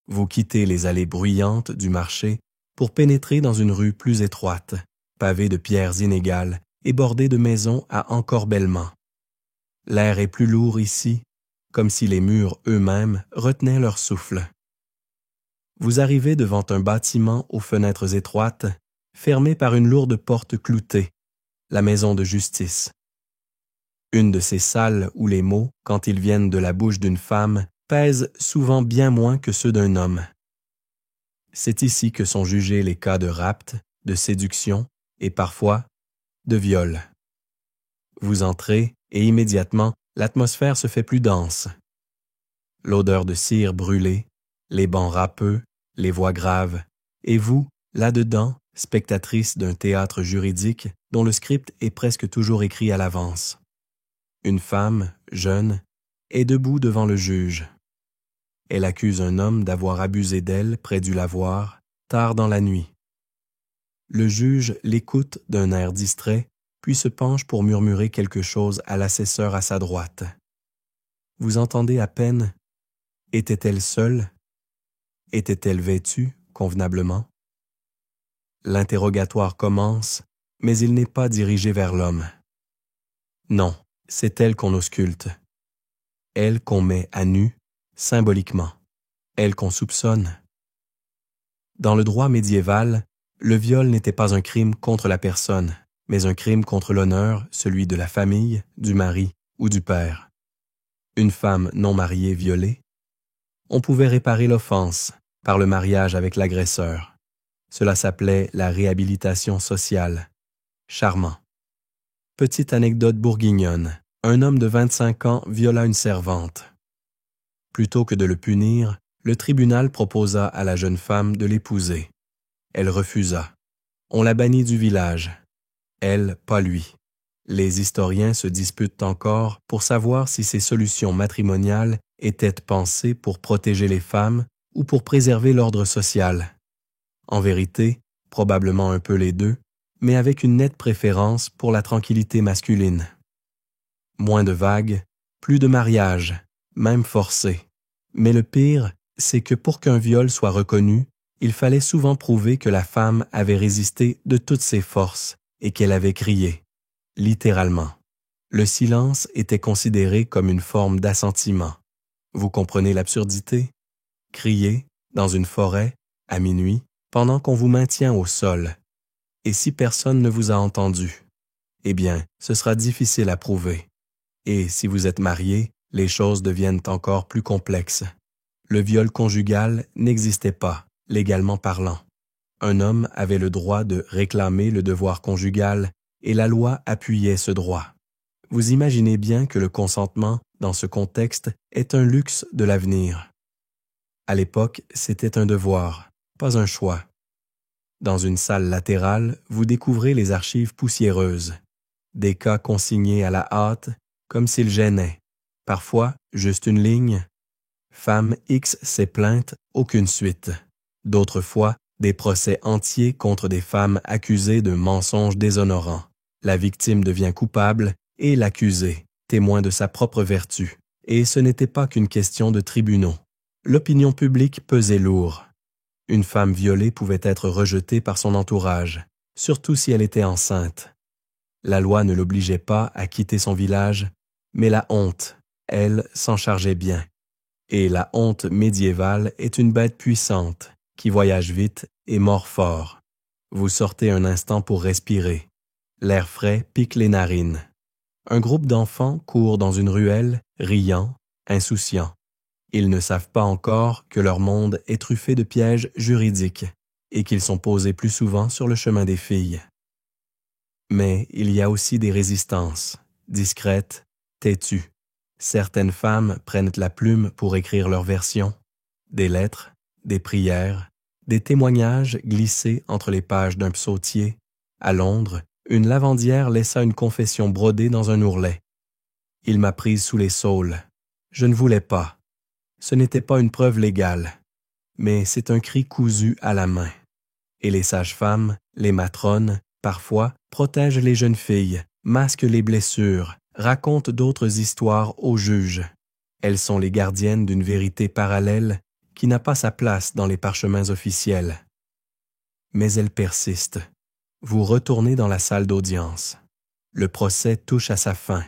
Vous quittez les allées bruyantes du marché pour pénétrer dans une rue plus étroite, pavée de pierres inégales et bordée de maisons à encorbellement. L'air est plus lourd ici, comme si les murs eux-mêmes retenaient leur souffle. Vous arrivez devant un bâtiment aux fenêtres étroites, fermé par une lourde porte cloutée, la maison de justice. Une de ces salles où les mots, quand ils viennent de la bouche d'une femme, pèsent souvent bien moins que ceux d'un homme. C'est ici que sont jugés les cas de rapt, de séduction et parfois de viol. Vous entrez et immédiatement, l'atmosphère se fait plus dense. L'odeur de cire brûlée, les bancs râpeux, les voix graves, et vous, là-dedans, spectatrice d'un théâtre juridique dont le script est presque toujours écrit à l'avance. Une femme, jeune, est debout devant le juge. Elle accuse un homme d'avoir abusé d'elle près du lavoir, tard dans la nuit. Le juge l'écoute d'un air distrait, puis se penche pour murmurer quelque chose à l'assesseur à sa droite. Vous entendez à peine « Était-elle seule? Était-elle vêtue convenablement? » L'interrogatoire commence, mais il n'est pas dirigé vers l'homme. Non, c'est elle qu'on ausculte. Elle qu'on met à nu, symboliquement. Elle qu'on soupçonne. Dans le droit médiéval, le viol n'était pas un crime contre la personne, mais un crime contre l'honneur, celui de la famille, du mari ou du père. Une femme non mariée violée, on pouvait réparer l'offense par le mariage avec l'agresseur. Cela s'appelait la réhabilitation sociale. Charmant. Petite anecdote bourguignonne. Un homme de 25 ans viola une servante. Plutôt que de le punir, le tribunal proposa à la jeune femme de l'épouser. Elle refusa. On la bannit du village. Elle, pas lui. Les historiens se disputent encore pour savoir si ces solutions matrimoniales étaient pensées pour protéger les femmes ou pour préserver l'ordre social. En vérité, probablement un peu les deux, mais avec une nette préférence pour la tranquillité masculine. Moins de vagues, plus de mariages, même forcés. Mais le pire, c'est que pour qu'un viol soit reconnu, il fallait souvent prouver que la femme avait résisté de toutes ses forces et qu'elle avait crié, littéralement. Le silence était considéré comme une forme d'assentiment. Vous comprenez l'absurdité? Crier, dans une forêt, à minuit, pendant qu'on vous maintient au sol. Et si personne ne vous a entendu? Eh bien, ce sera difficile à prouver. Et si vous êtes marié, les choses deviennent encore plus complexes. Le viol conjugal n'existait pas, légalement parlant. Un homme avait le droit de réclamer le devoir conjugal et la loi appuyait ce droit. Vous imaginez bien que le consentement, dans ce contexte, est un luxe de l'avenir. À l'époque, c'était un devoir, pas un choix. Dans une salle latérale, vous découvrez les archives poussiéreuses, des cas consignés à la hâte, comme s'ils gênaient. Parfois, juste une ligne. Femme X s'est plainte, aucune suite. D'autres fois, des procès entiers contre des femmes accusées de mensonges déshonorants. La victime devient coupable et l'accusé, témoin de sa propre vertu. Et ce n'était pas qu'une question de tribunaux. L'opinion publique pesait lourd. Une femme violée pouvait être rejetée par son entourage, surtout si elle était enceinte. La loi ne l'obligeait pas à quitter son village, mais la honte, elle, s'en chargeait bien. Et la honte médiévale est une bête puissante, qui voyage vite et mord fort. Vous sortez un instant pour respirer. L'air frais pique les narines. Un groupe d'enfants court dans une ruelle, riant, insouciants. Ils ne savent pas encore que leur monde est truffé de pièges juridiques et qu'ils sont posés plus souvent sur le chemin des filles. Mais il y a aussi des résistances, discrètes, têtues. Certaines femmes prennent la plume pour écrire leur version, des lettres, des prières, des témoignages glissés entre les pages d'un psautier. À Londres, une lavandière laissa une confession brodée dans un ourlet. Il m'a prise sous les saules. Je ne voulais pas. Ce n'était pas une preuve légale, mais c'est un cri cousu à la main. Et les sages-femmes, les matrones, parfois, protègent les jeunes filles, masquent les blessures, racontent d'autres histoires aux juges. Elles sont les gardiennes d'une vérité parallèle qui n'a pas sa place dans les parchemins officiels. Mais elles persistent. Vous retournez dans la salle d'audience. Le procès touche à sa fin.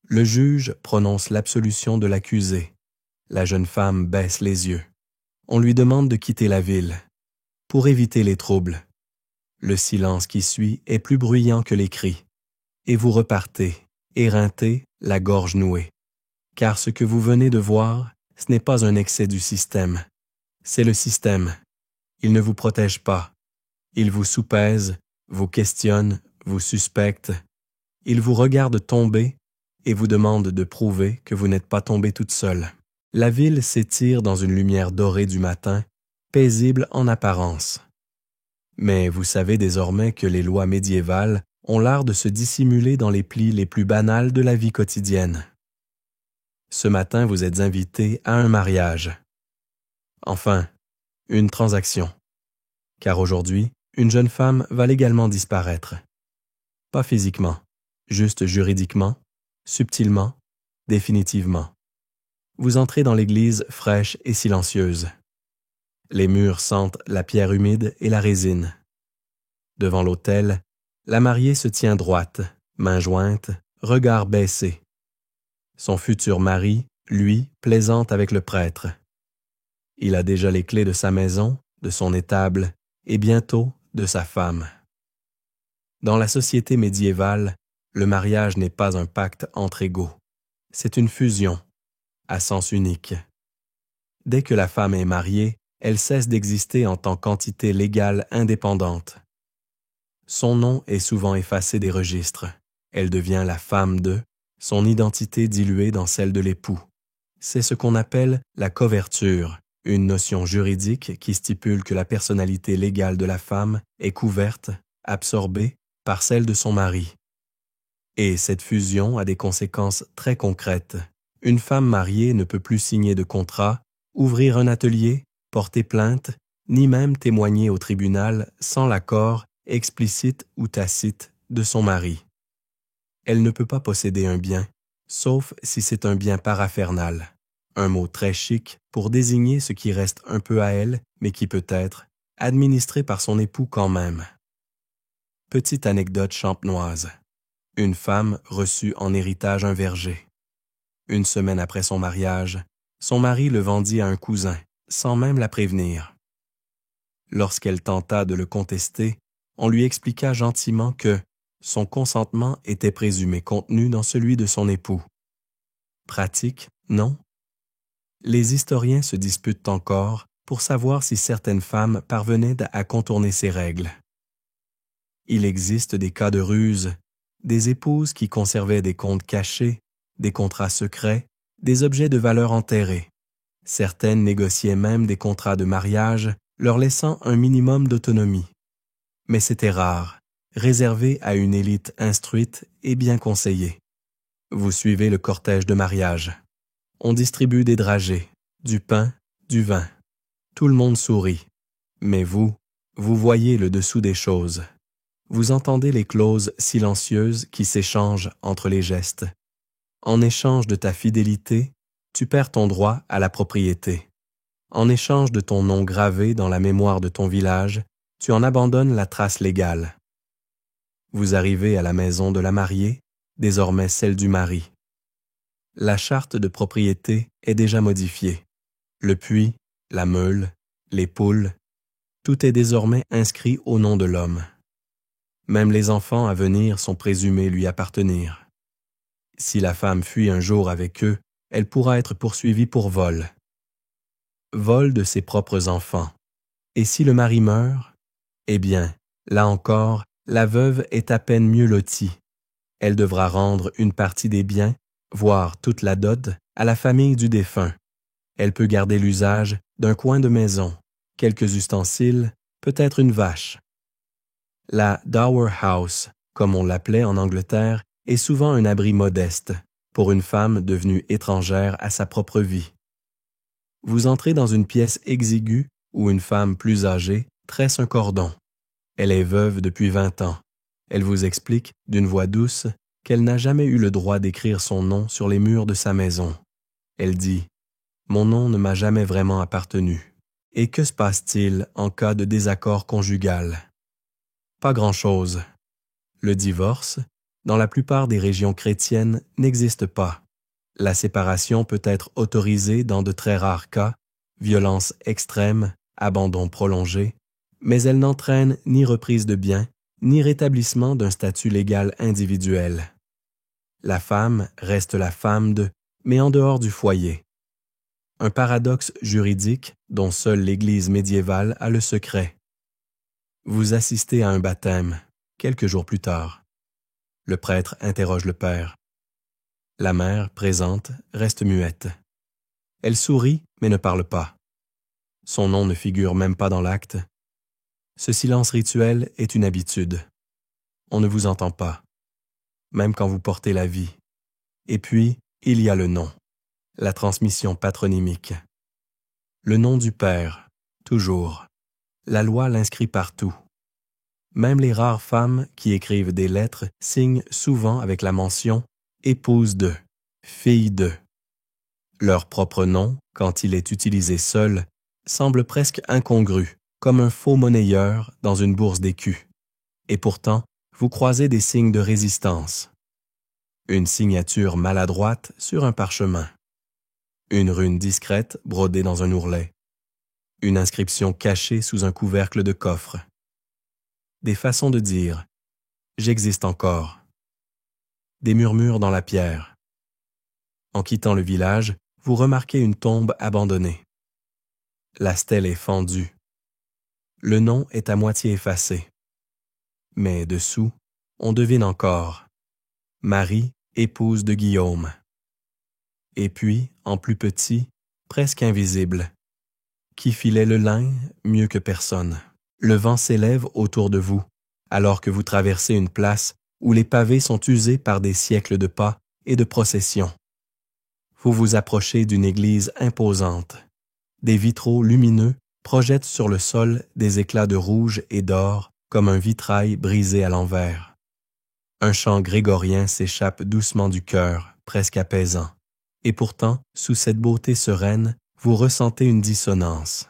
Le juge prononce l'absolution de l'accusé. La jeune femme baisse les yeux. On lui demande de quitter la ville, pour éviter les troubles. Le silence qui suit est plus bruyant que les cris. Et vous repartez, éreinté, la gorge nouée. Car ce que vous venez de voir, ce n'est pas un excès du système. C'est le système. Il ne vous protège pas. Il vous soupèse, vous questionne, vous suspecte. Il vous regarde tomber et vous demande de prouver que vous n'êtes pas tombé toute seule. La ville s'étire dans une lumière dorée du matin, paisible en apparence. Mais vous savez désormais que les lois médiévales ont l'art de se dissimuler dans les plis les plus banals de la vie quotidienne. Ce matin, vous êtes invité à un mariage. Enfin, une transaction. Car aujourd'hui, une jeune femme va légalement disparaître. Pas physiquement, juste juridiquement, subtilement, définitivement. Vous entrez dans l'église fraîche et silencieuse. Les murs sentent la pierre humide et la résine. Devant l'autel, la mariée se tient droite, mains jointes, regard baissé. Son futur mari, lui, plaisante avec le prêtre. Il a déjà les clés de sa maison, de son étable, et bientôt de sa femme. Dans la société médiévale, le mariage n'est pas un pacte entre égaux. C'est une fusion, à sens unique. Dès que la femme est mariée, elle cesse d'exister en tant qu'entité légale indépendante. Son nom est souvent effacé des registres. Elle devient la femme de, son identité diluée dans celle de l'époux. C'est ce qu'on appelle la coverture, une notion juridique qui stipule que la personnalité légale de la femme est couverte, absorbée, par celle de son mari. Et cette fusion a des conséquences très concrètes. Une femme mariée ne peut plus signer de contrat, ouvrir un atelier, porter plainte, ni même témoigner au tribunal sans l'accord, explicite ou tacite, de son mari. Elle ne peut pas posséder un bien, sauf si c'est un bien paraphernal, un mot très chic pour désigner ce qui reste un peu à elle, mais qui peut être administré par son époux quand même. Petite anecdote champenoise. Une femme reçut en héritage un verger. Une semaine après son mariage, son mari le vendit à un cousin, sans même la prévenir. Lorsqu'elle tenta de le contester, on lui expliqua gentiment que son consentement était présumé contenu dans celui de son époux. Pratique, non? Les historiens se disputent encore pour savoir si certaines femmes parvenaient à contourner ces règles. Il existe des cas de ruse, des épouses qui conservaient des comptes cachés, des contrats secrets, des objets de valeur enterrés. Certaines négociaient même des contrats de mariage, leur laissant un minimum d'autonomie. Mais c'était rare, réservé à une élite instruite et bien conseillée. Vous suivez le cortège de mariage. On distribue des dragées, du pain, du vin. Tout le monde sourit. Mais vous voyez le dessous des choses. Vous entendez les clauses silencieuses qui s'échangent entre les gestes. En échange de ta fidélité, tu perds ton droit à la propriété. En échange de ton nom gravé dans la mémoire de ton village, tu en abandonnes la trace légale. Vous arrivez à la maison de la mariée, désormais celle du mari. La charte de propriété est déjà modifiée. Le puits, la meule, les poules, tout est désormais inscrit au nom de l'homme. Même les enfants à venir sont présumés lui appartenir. Si la femme fuit un jour avec eux, elle pourra être poursuivie pour vol. Vol de ses propres enfants. Et si le mari meurt, eh bien, là encore, la veuve est à peine mieux lotie. Elle devra rendre une partie des biens, voire toute la dot, à la famille du défunt. Elle peut garder l'usage d'un coin de maison, quelques ustensiles, peut-être une vache. La dower house, comme on l'appelait en Angleterre, est souvent un abri modeste pour une femme devenue étrangère à sa propre vie. Vous entrez dans une pièce exiguë où une femme plus âgée tresse un cordon. Elle est veuve depuis 20 ans. Elle vous explique, d'une voix douce, qu'elle n'a jamais eu le droit d'écrire son nom sur les murs de sa maison. Elle dit « Mon nom ne m'a jamais vraiment appartenu. Et que se passe-t-il en cas de désaccord conjugal? » Pas grand-chose. Le divorce, dans la plupart des régions chrétiennes, n'existe pas. La séparation peut être autorisée dans de très rares cas, violence extrême, abandon prolongé, mais elle n'entraîne ni reprise de biens, ni rétablissement d'un statut légal individuel. La femme reste la femme de, mais en dehors du foyer. Un paradoxe juridique dont seule l'Église médiévale a le secret. Vous assistez à un baptême, quelques jours plus tard. Le prêtre interroge le père. La mère, présente, reste muette. Elle sourit, mais ne parle pas. Son nom ne figure même pas dans l'acte. Ce silence rituel est une habitude. On ne vous entend pas, même quand vous portez la vie. Et puis, il y a le nom, la transmission patronymique. Le nom du père, toujours. La loi l'inscrit partout. Même les rares femmes qui écrivent des lettres signent souvent avec la mention « épouse de »,« fille de ». Leur propre nom, quand il est utilisé seul, semble presque incongru, comme un faux monnayeur dans une bourse d'écus. Et pourtant, vous croisez des signes de résistance. Une signature maladroite sur un parchemin. Une rune discrète brodée dans un ourlet. Une inscription cachée sous un couvercle de coffre. Des façons de dire « j'existe encore ». Des murmures dans la pierre. En quittant le village, vous remarquez une tombe abandonnée. La stèle est fendue. Le nom est à moitié effacé. Mais dessous, on devine encore « Marie, épouse de Guillaume ». Et puis, en plus petit, presque invisible, qui filait le lin mieux que personne. Le vent s'élève autour de vous, alors que vous traversez une place où les pavés sont usés par des siècles de pas et de processions. Vous vous approchez d'une église imposante. Des vitraux lumineux projettent sur le sol des éclats de rouge et d'or comme un vitrail brisé à l'envers. Un chant grégorien s'échappe doucement du cœur, presque apaisant. Et pourtant, sous cette beauté sereine, vous ressentez une dissonance.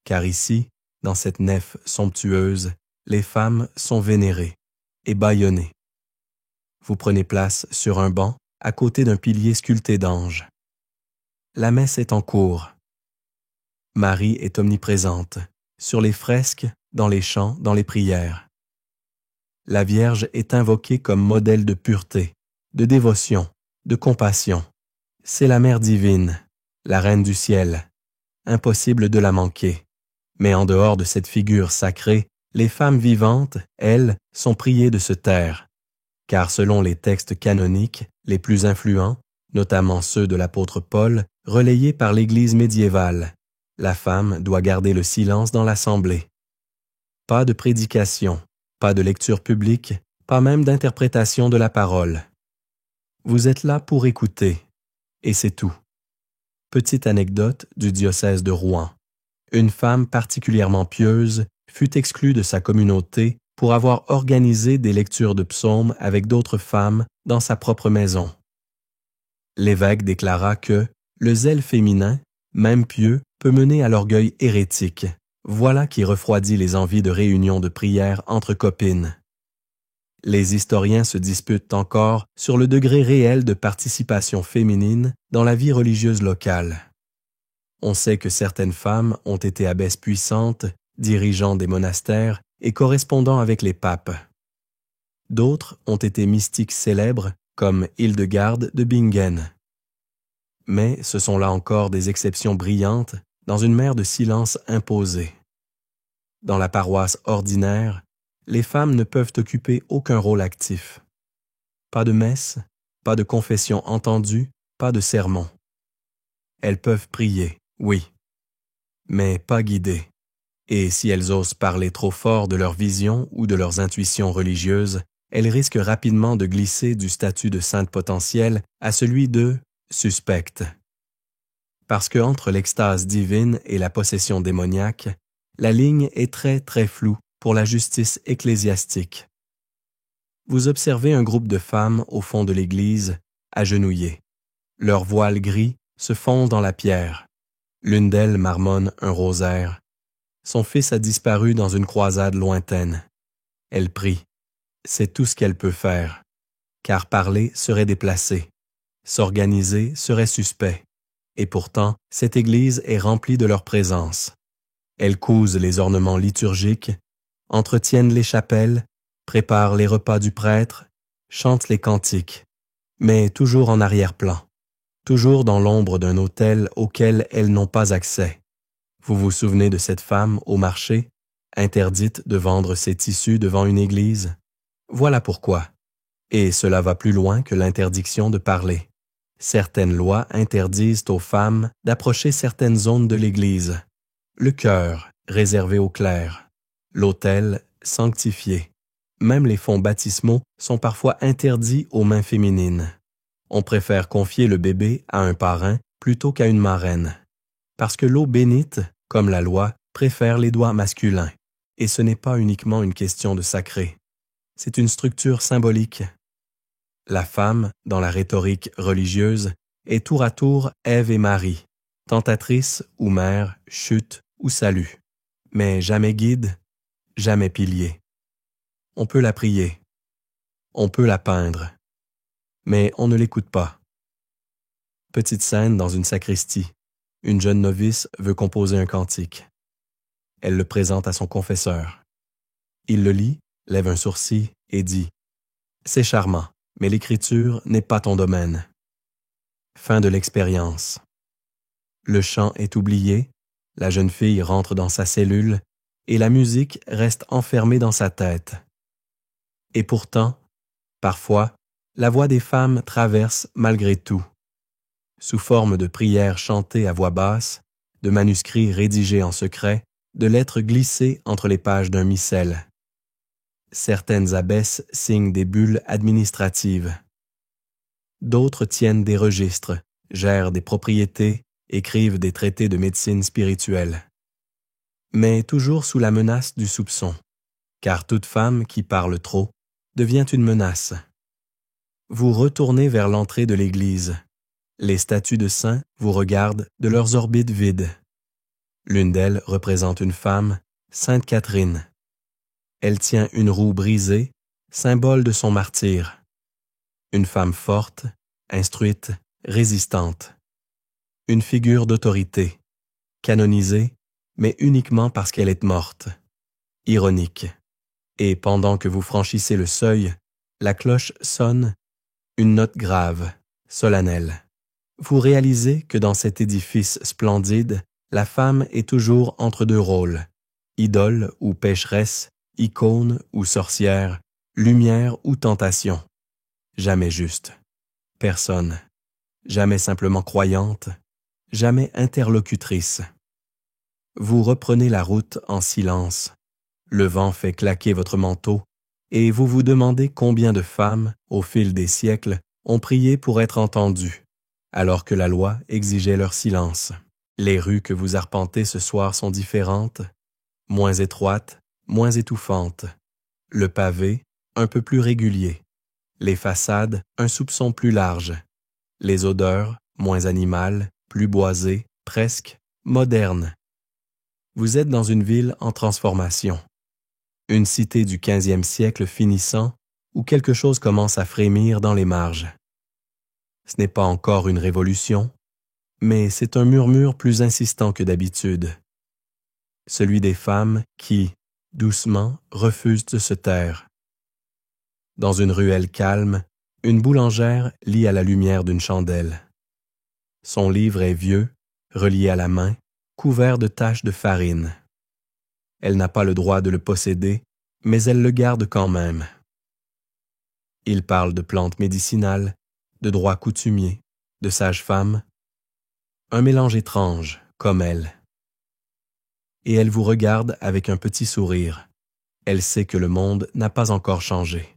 Car ici, dans cette nef somptueuse, les femmes sont vénérées et bâillonnées. Vous prenez place sur un banc à côté d'un pilier sculpté d'anges. La messe est en cours. Marie est omniprésente, sur les fresques, dans les chants, dans les prières. La Vierge est invoquée comme modèle de pureté, de dévotion, de compassion. C'est la Mère divine, la Reine du ciel, impossible de la manquer. Mais en dehors de cette figure sacrée, les femmes vivantes, elles, sont priées de se taire. Car selon les textes canoniques les plus influents, notamment ceux de l'apôtre Paul, relayés par l'Église médiévale, la femme doit garder le silence dans l'assemblée. Pas de prédication, pas de lecture publique, pas même d'interprétation de la parole. Vous êtes là pour écouter, et c'est tout. Petite anecdote du diocèse de Rouen. Une femme particulièrement pieuse fut exclue de sa communauté pour avoir organisé des lectures de psaumes avec d'autres femmes dans sa propre maison. L'évêque déclara que le zèle féminin, même pieux, peut mener à l'orgueil hérétique. Voilà qui refroidit les envies de réunions de prière entre copines. Les historiens se disputent encore sur le degré réel de participation féminine dans la vie religieuse locale. On sait que certaines femmes ont été abbesses puissantes, dirigeant des monastères et correspondant avec les papes. D'autres ont été mystiques célèbres, comme Hildegarde de Bingen. Mais ce sont là encore des exceptions brillantes dans une mer de silence imposé. Dans la paroisse ordinaire, les femmes ne peuvent occuper aucun rôle actif. Pas de messe, pas de confession entendue, pas de sermon. Elles peuvent prier, oui, mais pas guider. Et si elles osent parler trop fort de leurs visions ou de leurs intuitions religieuses, elles risquent rapidement de glisser du statut de sainte potentielle à celui de suspecte. Parce que entre l'extase divine et la possession démoniaque, la ligne est très très floue pour la justice ecclésiastique. Vous observez un groupe de femmes au fond de l'église, agenouillées. Leurs voiles gris se fondent dans la pierre. L'une d'elles marmonne un rosaire. Son fils a disparu dans une croisade lointaine. Elle prie. C'est tout ce qu'elle peut faire, car parler serait déplacé. S'organiser serait suspect. Et pourtant, cette église est remplie de leur présence. Elles cousent les ornements liturgiques, entretiennent les chapelles, préparent les repas du prêtre, chantent les cantiques, mais toujours en arrière-plan, toujours dans l'ombre d'un autel auquel elles n'ont pas accès. Vous vous souvenez de cette femme au marché, interdite de vendre ses tissus devant une église? Voilà pourquoi. Et cela va plus loin que l'interdiction de parler. Certaines lois interdisent aux femmes d'approcher certaines zones de l'église. Le chœur, réservé aux clercs. L'autel, sanctifié. Même les fonts baptismaux sont parfois interdits aux mains féminines. On préfère confier le bébé à un parrain plutôt qu'à une marraine. Parce que l'eau bénite, comme la loi, préfère les doigts masculins. Et ce n'est pas uniquement une question de sacré. C'est une structure symbolique. La femme, dans la rhétorique religieuse, est tour à tour Ève et Marie, tentatrice ou mère, chute ou salut, mais jamais guide, jamais pilier. On peut la prier, on peut la peindre, mais on ne l'écoute pas. Petite scène dans une sacristie. Une jeune novice veut composer un cantique. Elle le présente à son confesseur. Il le lit, lève un sourcil et dit « C'est charmant, mais l'écriture n'est pas ton domaine. » Fin de l'expérience. Le chant est oublié, la jeune fille rentre dans sa cellule et la musique reste enfermée dans sa tête. Et pourtant, parfois, la voix des femmes traverse malgré tout. Sous forme de prières chantées à voix basse, de manuscrits rédigés en secret, de lettres glissées entre les pages d'un missel. Certaines abbesses signent des bulles administratives. D'autres tiennent des registres, gèrent des propriétés, écrivent des traités de médecine spirituelle. Mais toujours sous la menace du soupçon, car toute femme qui parle trop devient une menace. Vous retournez vers l'entrée de l'église. Les statues de saints vous regardent de leurs orbites vides. L'une d'elles représente une femme, Sainte Catherine. Elle tient une roue brisée, symbole de son martyre. Une femme forte, instruite, résistante. Une figure d'autorité, canonisée, mais uniquement parce qu'elle est morte. Ironique. Et pendant que vous franchissez le seuil, la cloche sonne, une note grave, solennelle. Vous réalisez que dans cet édifice splendide, La femme est toujours entre deux rôles, idole ou pécheresse, icône ou sorcière, lumière ou tentation. Jamais juste. Personne. Jamais simplement croyante, jamais interlocutrice. Vous reprenez la route en silence. Le vent fait claquer votre manteau et vous vous demandez combien de femmes, au fil des siècles, ont prié pour être entendues, alors que la loi exigeait leur silence. Les rues que vous arpentez ce soir sont différentes, moins étroites, moins étouffantes. Le pavé, un peu plus régulier. Les façades, un soupçon plus large. Les odeurs, moins animales, plus boisées, presque modernes. Vous êtes dans une ville en transformation. Une cité du 15e siècle finissant, où quelque chose commence à frémir dans les marges. Ce n'est pas encore une révolution, mais c'est un murmure plus insistant que d'habitude. Celui des femmes qui, doucement, refusent de se taire. Dans une ruelle calme, une boulangère lit à la lumière d'une chandelle. Son livre est vieux, relié à la main, couvert de taches de farine. Elle n'a pas le droit de le posséder, mais elle le garde quand même. Il parle de plantes médicinales, de droits coutumiers, de sages-femmes. Un mélange étrange, comme elle. Et elle vous regarde avec un petit sourire. Elle sait que le monde n'a pas encore changé.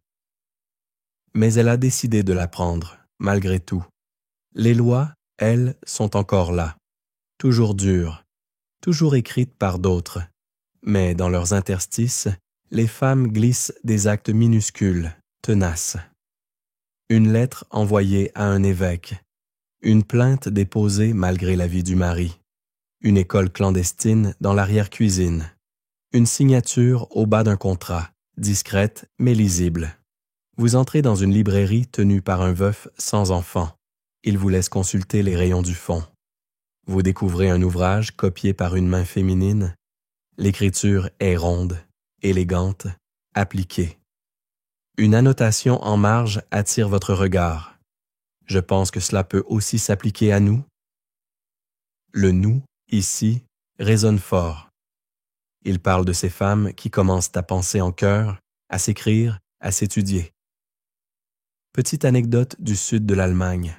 Mais elle a décidé de l'apprendre, malgré tout. Les lois, elles, sont encore là, toujours dures, toujours écrites par d'autres. Mais dans leurs interstices, les femmes glissent des actes minuscules, tenaces. Une lettre envoyée à un évêque, une plainte déposée malgré l'avis du mari, une école clandestine dans l'arrière-cuisine, une signature au bas d'un contrat, discrète mais lisible. Vous entrez dans une librairie tenue par un veuf sans enfant. Il vous laisse consulter les rayons du fond. Vous découvrez un ouvrage copié par une main féminine. L'écriture est ronde, élégante, appliquée. Une annotation en marge attire votre regard. Je pense que cela peut aussi s'appliquer à nous. Le « nous », ici, résonne fort. Il parle de ces femmes qui commencent à penser en chœur, à s'écrire, à s'étudier. Petite anecdote du sud de l'Allemagne.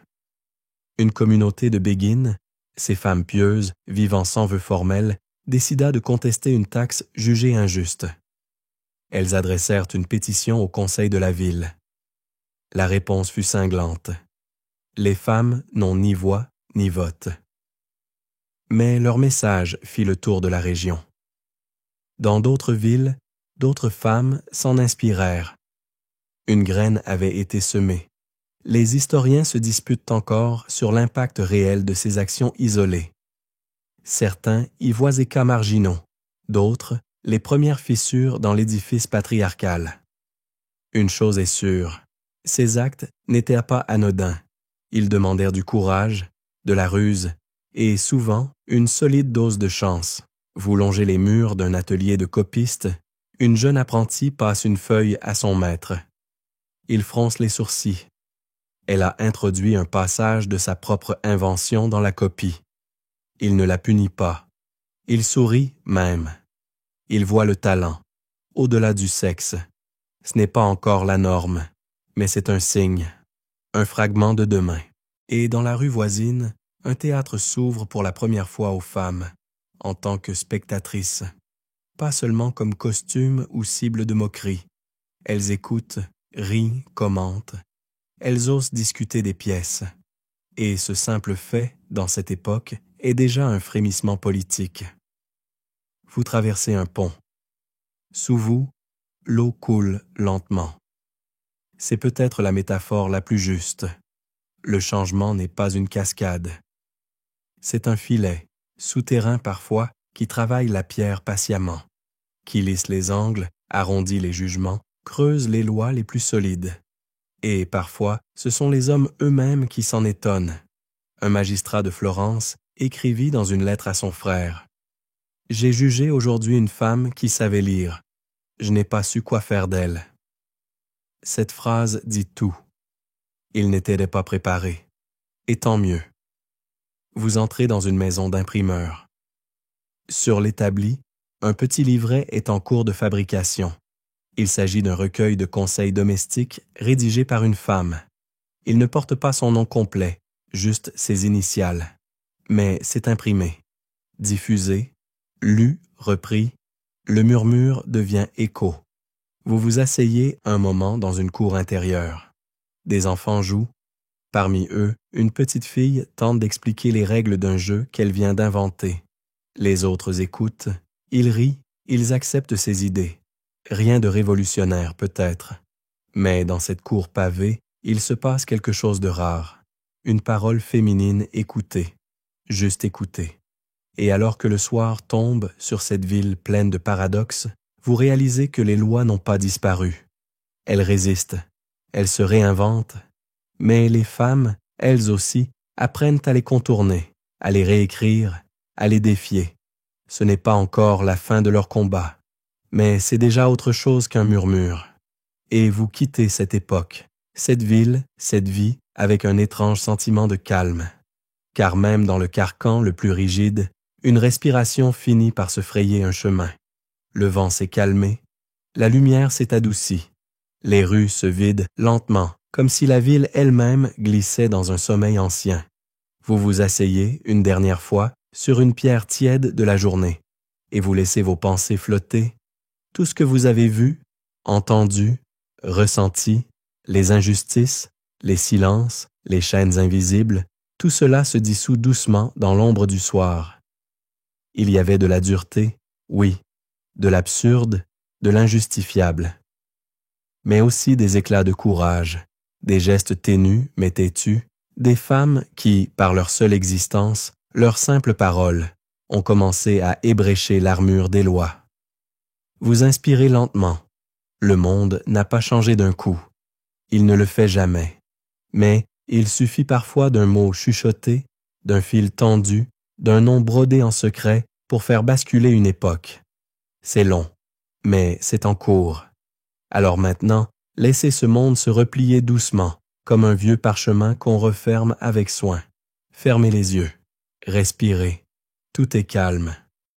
Une communauté de béguines, ces femmes pieuses, vivant sans vœux formels, décida de contester une taxe jugée injuste. Elles adressèrent une pétition au conseil de la ville. La réponse fut cinglante. Les femmes n'ont ni voix ni vote. Mais leur message fit le tour de la région. Dans d'autres villes, d'autres femmes s'en inspirèrent. Une graine avait été semée. Les historiens se disputent encore sur l'impact réel de ces actions isolées. Certains y voient des cas marginaux, d'autres les premières fissures dans l'édifice patriarcal. Une chose est sûre, ces actes n'étaient pas anodins. Ils demandèrent du courage, de la ruse et souvent une solide dose de chance. Vous longez les murs d'un atelier de copiste, une jeune apprentie passe une feuille à son maître. Il fronce les sourcils. Elle a introduit un passage de sa propre invention dans la copie. Il ne la punit pas. Il sourit même. Il voit le talent, au-delà du sexe. Ce n'est pas encore la norme, mais c'est un signe, un fragment de demain. Et dans la rue voisine, un théâtre s'ouvre pour la première fois aux femmes, en tant que spectatrices. Pas seulement comme costume ou cible de moquerie. Elles écoutent, rient, commentent. Elles osent discuter des pièces. Et ce simple fait, dans cette époque, est déjà un frémissement politique. Vous traversez un pont. Sous vous, l'eau coule lentement. C'est peut-être la métaphore la plus juste. Le changement n'est pas une cascade. C'est un filet, souterrain parfois, qui travaille la pierre patiemment, qui lisse les angles, arrondit les jugements, creuse les lois les plus solides. Et parfois, ce sont les hommes eux-mêmes qui s'en étonnent. Un magistrat de Florence écrivit dans une lettre à son frère « J'ai jugé aujourd'hui une femme qui savait lire. Je n'ai pas su quoi faire d'elle. » Cette phrase dit tout. Il n'était pas préparé. Et tant mieux. Vous entrez dans une maison d'imprimeur. Sur l'établi, un petit livret est en cours de fabrication. Il s'agit d'un recueil de conseils domestiques rédigé par une femme. Il ne porte pas son nom complet, juste ses initiales. Mais c'est imprimé. Diffusé, lu, repris, le murmure devient écho. Vous vous asseyez un moment dans une cour intérieure. Des enfants jouent. Parmi eux, une petite fille tente d'expliquer les règles d'un jeu qu'elle vient d'inventer. Les autres écoutent, ils rient, ils acceptent ses idées. Rien de révolutionnaire peut-être. Mais dans cette cour pavée, il se passe quelque chose de rare. Une parole féminine écoutée, juste écoutée. Et alors que le soir tombe sur cette ville pleine de paradoxes, vous réalisez que les lois n'ont pas disparu. Elles résistent, elles se réinventent, mais les femmes, elles aussi, apprennent à les contourner, à les réécrire, à les défier. Ce n'est pas encore la fin de leur combat, mais c'est déjà autre chose qu'un murmure. Et vous quittez cette époque, cette ville, cette vie, avec un étrange sentiment de calme. Car même dans le carcan le plus rigide, une respiration finit par se frayer un chemin. Le vent s'est calmé, la lumière s'est adoucie. Les rues se vident lentement, comme si la ville elle-même glissait dans un sommeil ancien. Vous vous asseyez, une dernière fois, sur une pierre tiède de la journée, et vous laissez vos pensées flotter. Tout ce que vous avez vu, entendu, ressenti, les injustices, les silences, les chaînes invisibles, tout cela se dissout doucement dans l'ombre du soir. Il y avait de la dureté, oui, de l'absurde, de l'injustifiable, mais aussi des éclats de courage, des gestes ténus mais têtus, des femmes qui, par leur seule existence, leur simple parole, ont commencé à ébrécher l'armure des lois. Vous inspirez lentement. Le monde n'a pas changé d'un coup. Il ne le fait jamais. Mais il suffit parfois d'un mot chuchoté, d'un fil tendu, d'un nom brodé en secret pour faire basculer une époque. C'est long, mais c'est en cours. Alors maintenant, laissez ce monde se replier doucement, comme un vieux parchemin qu'on referme avec soin. Fermez les yeux, respirez, tout est calme.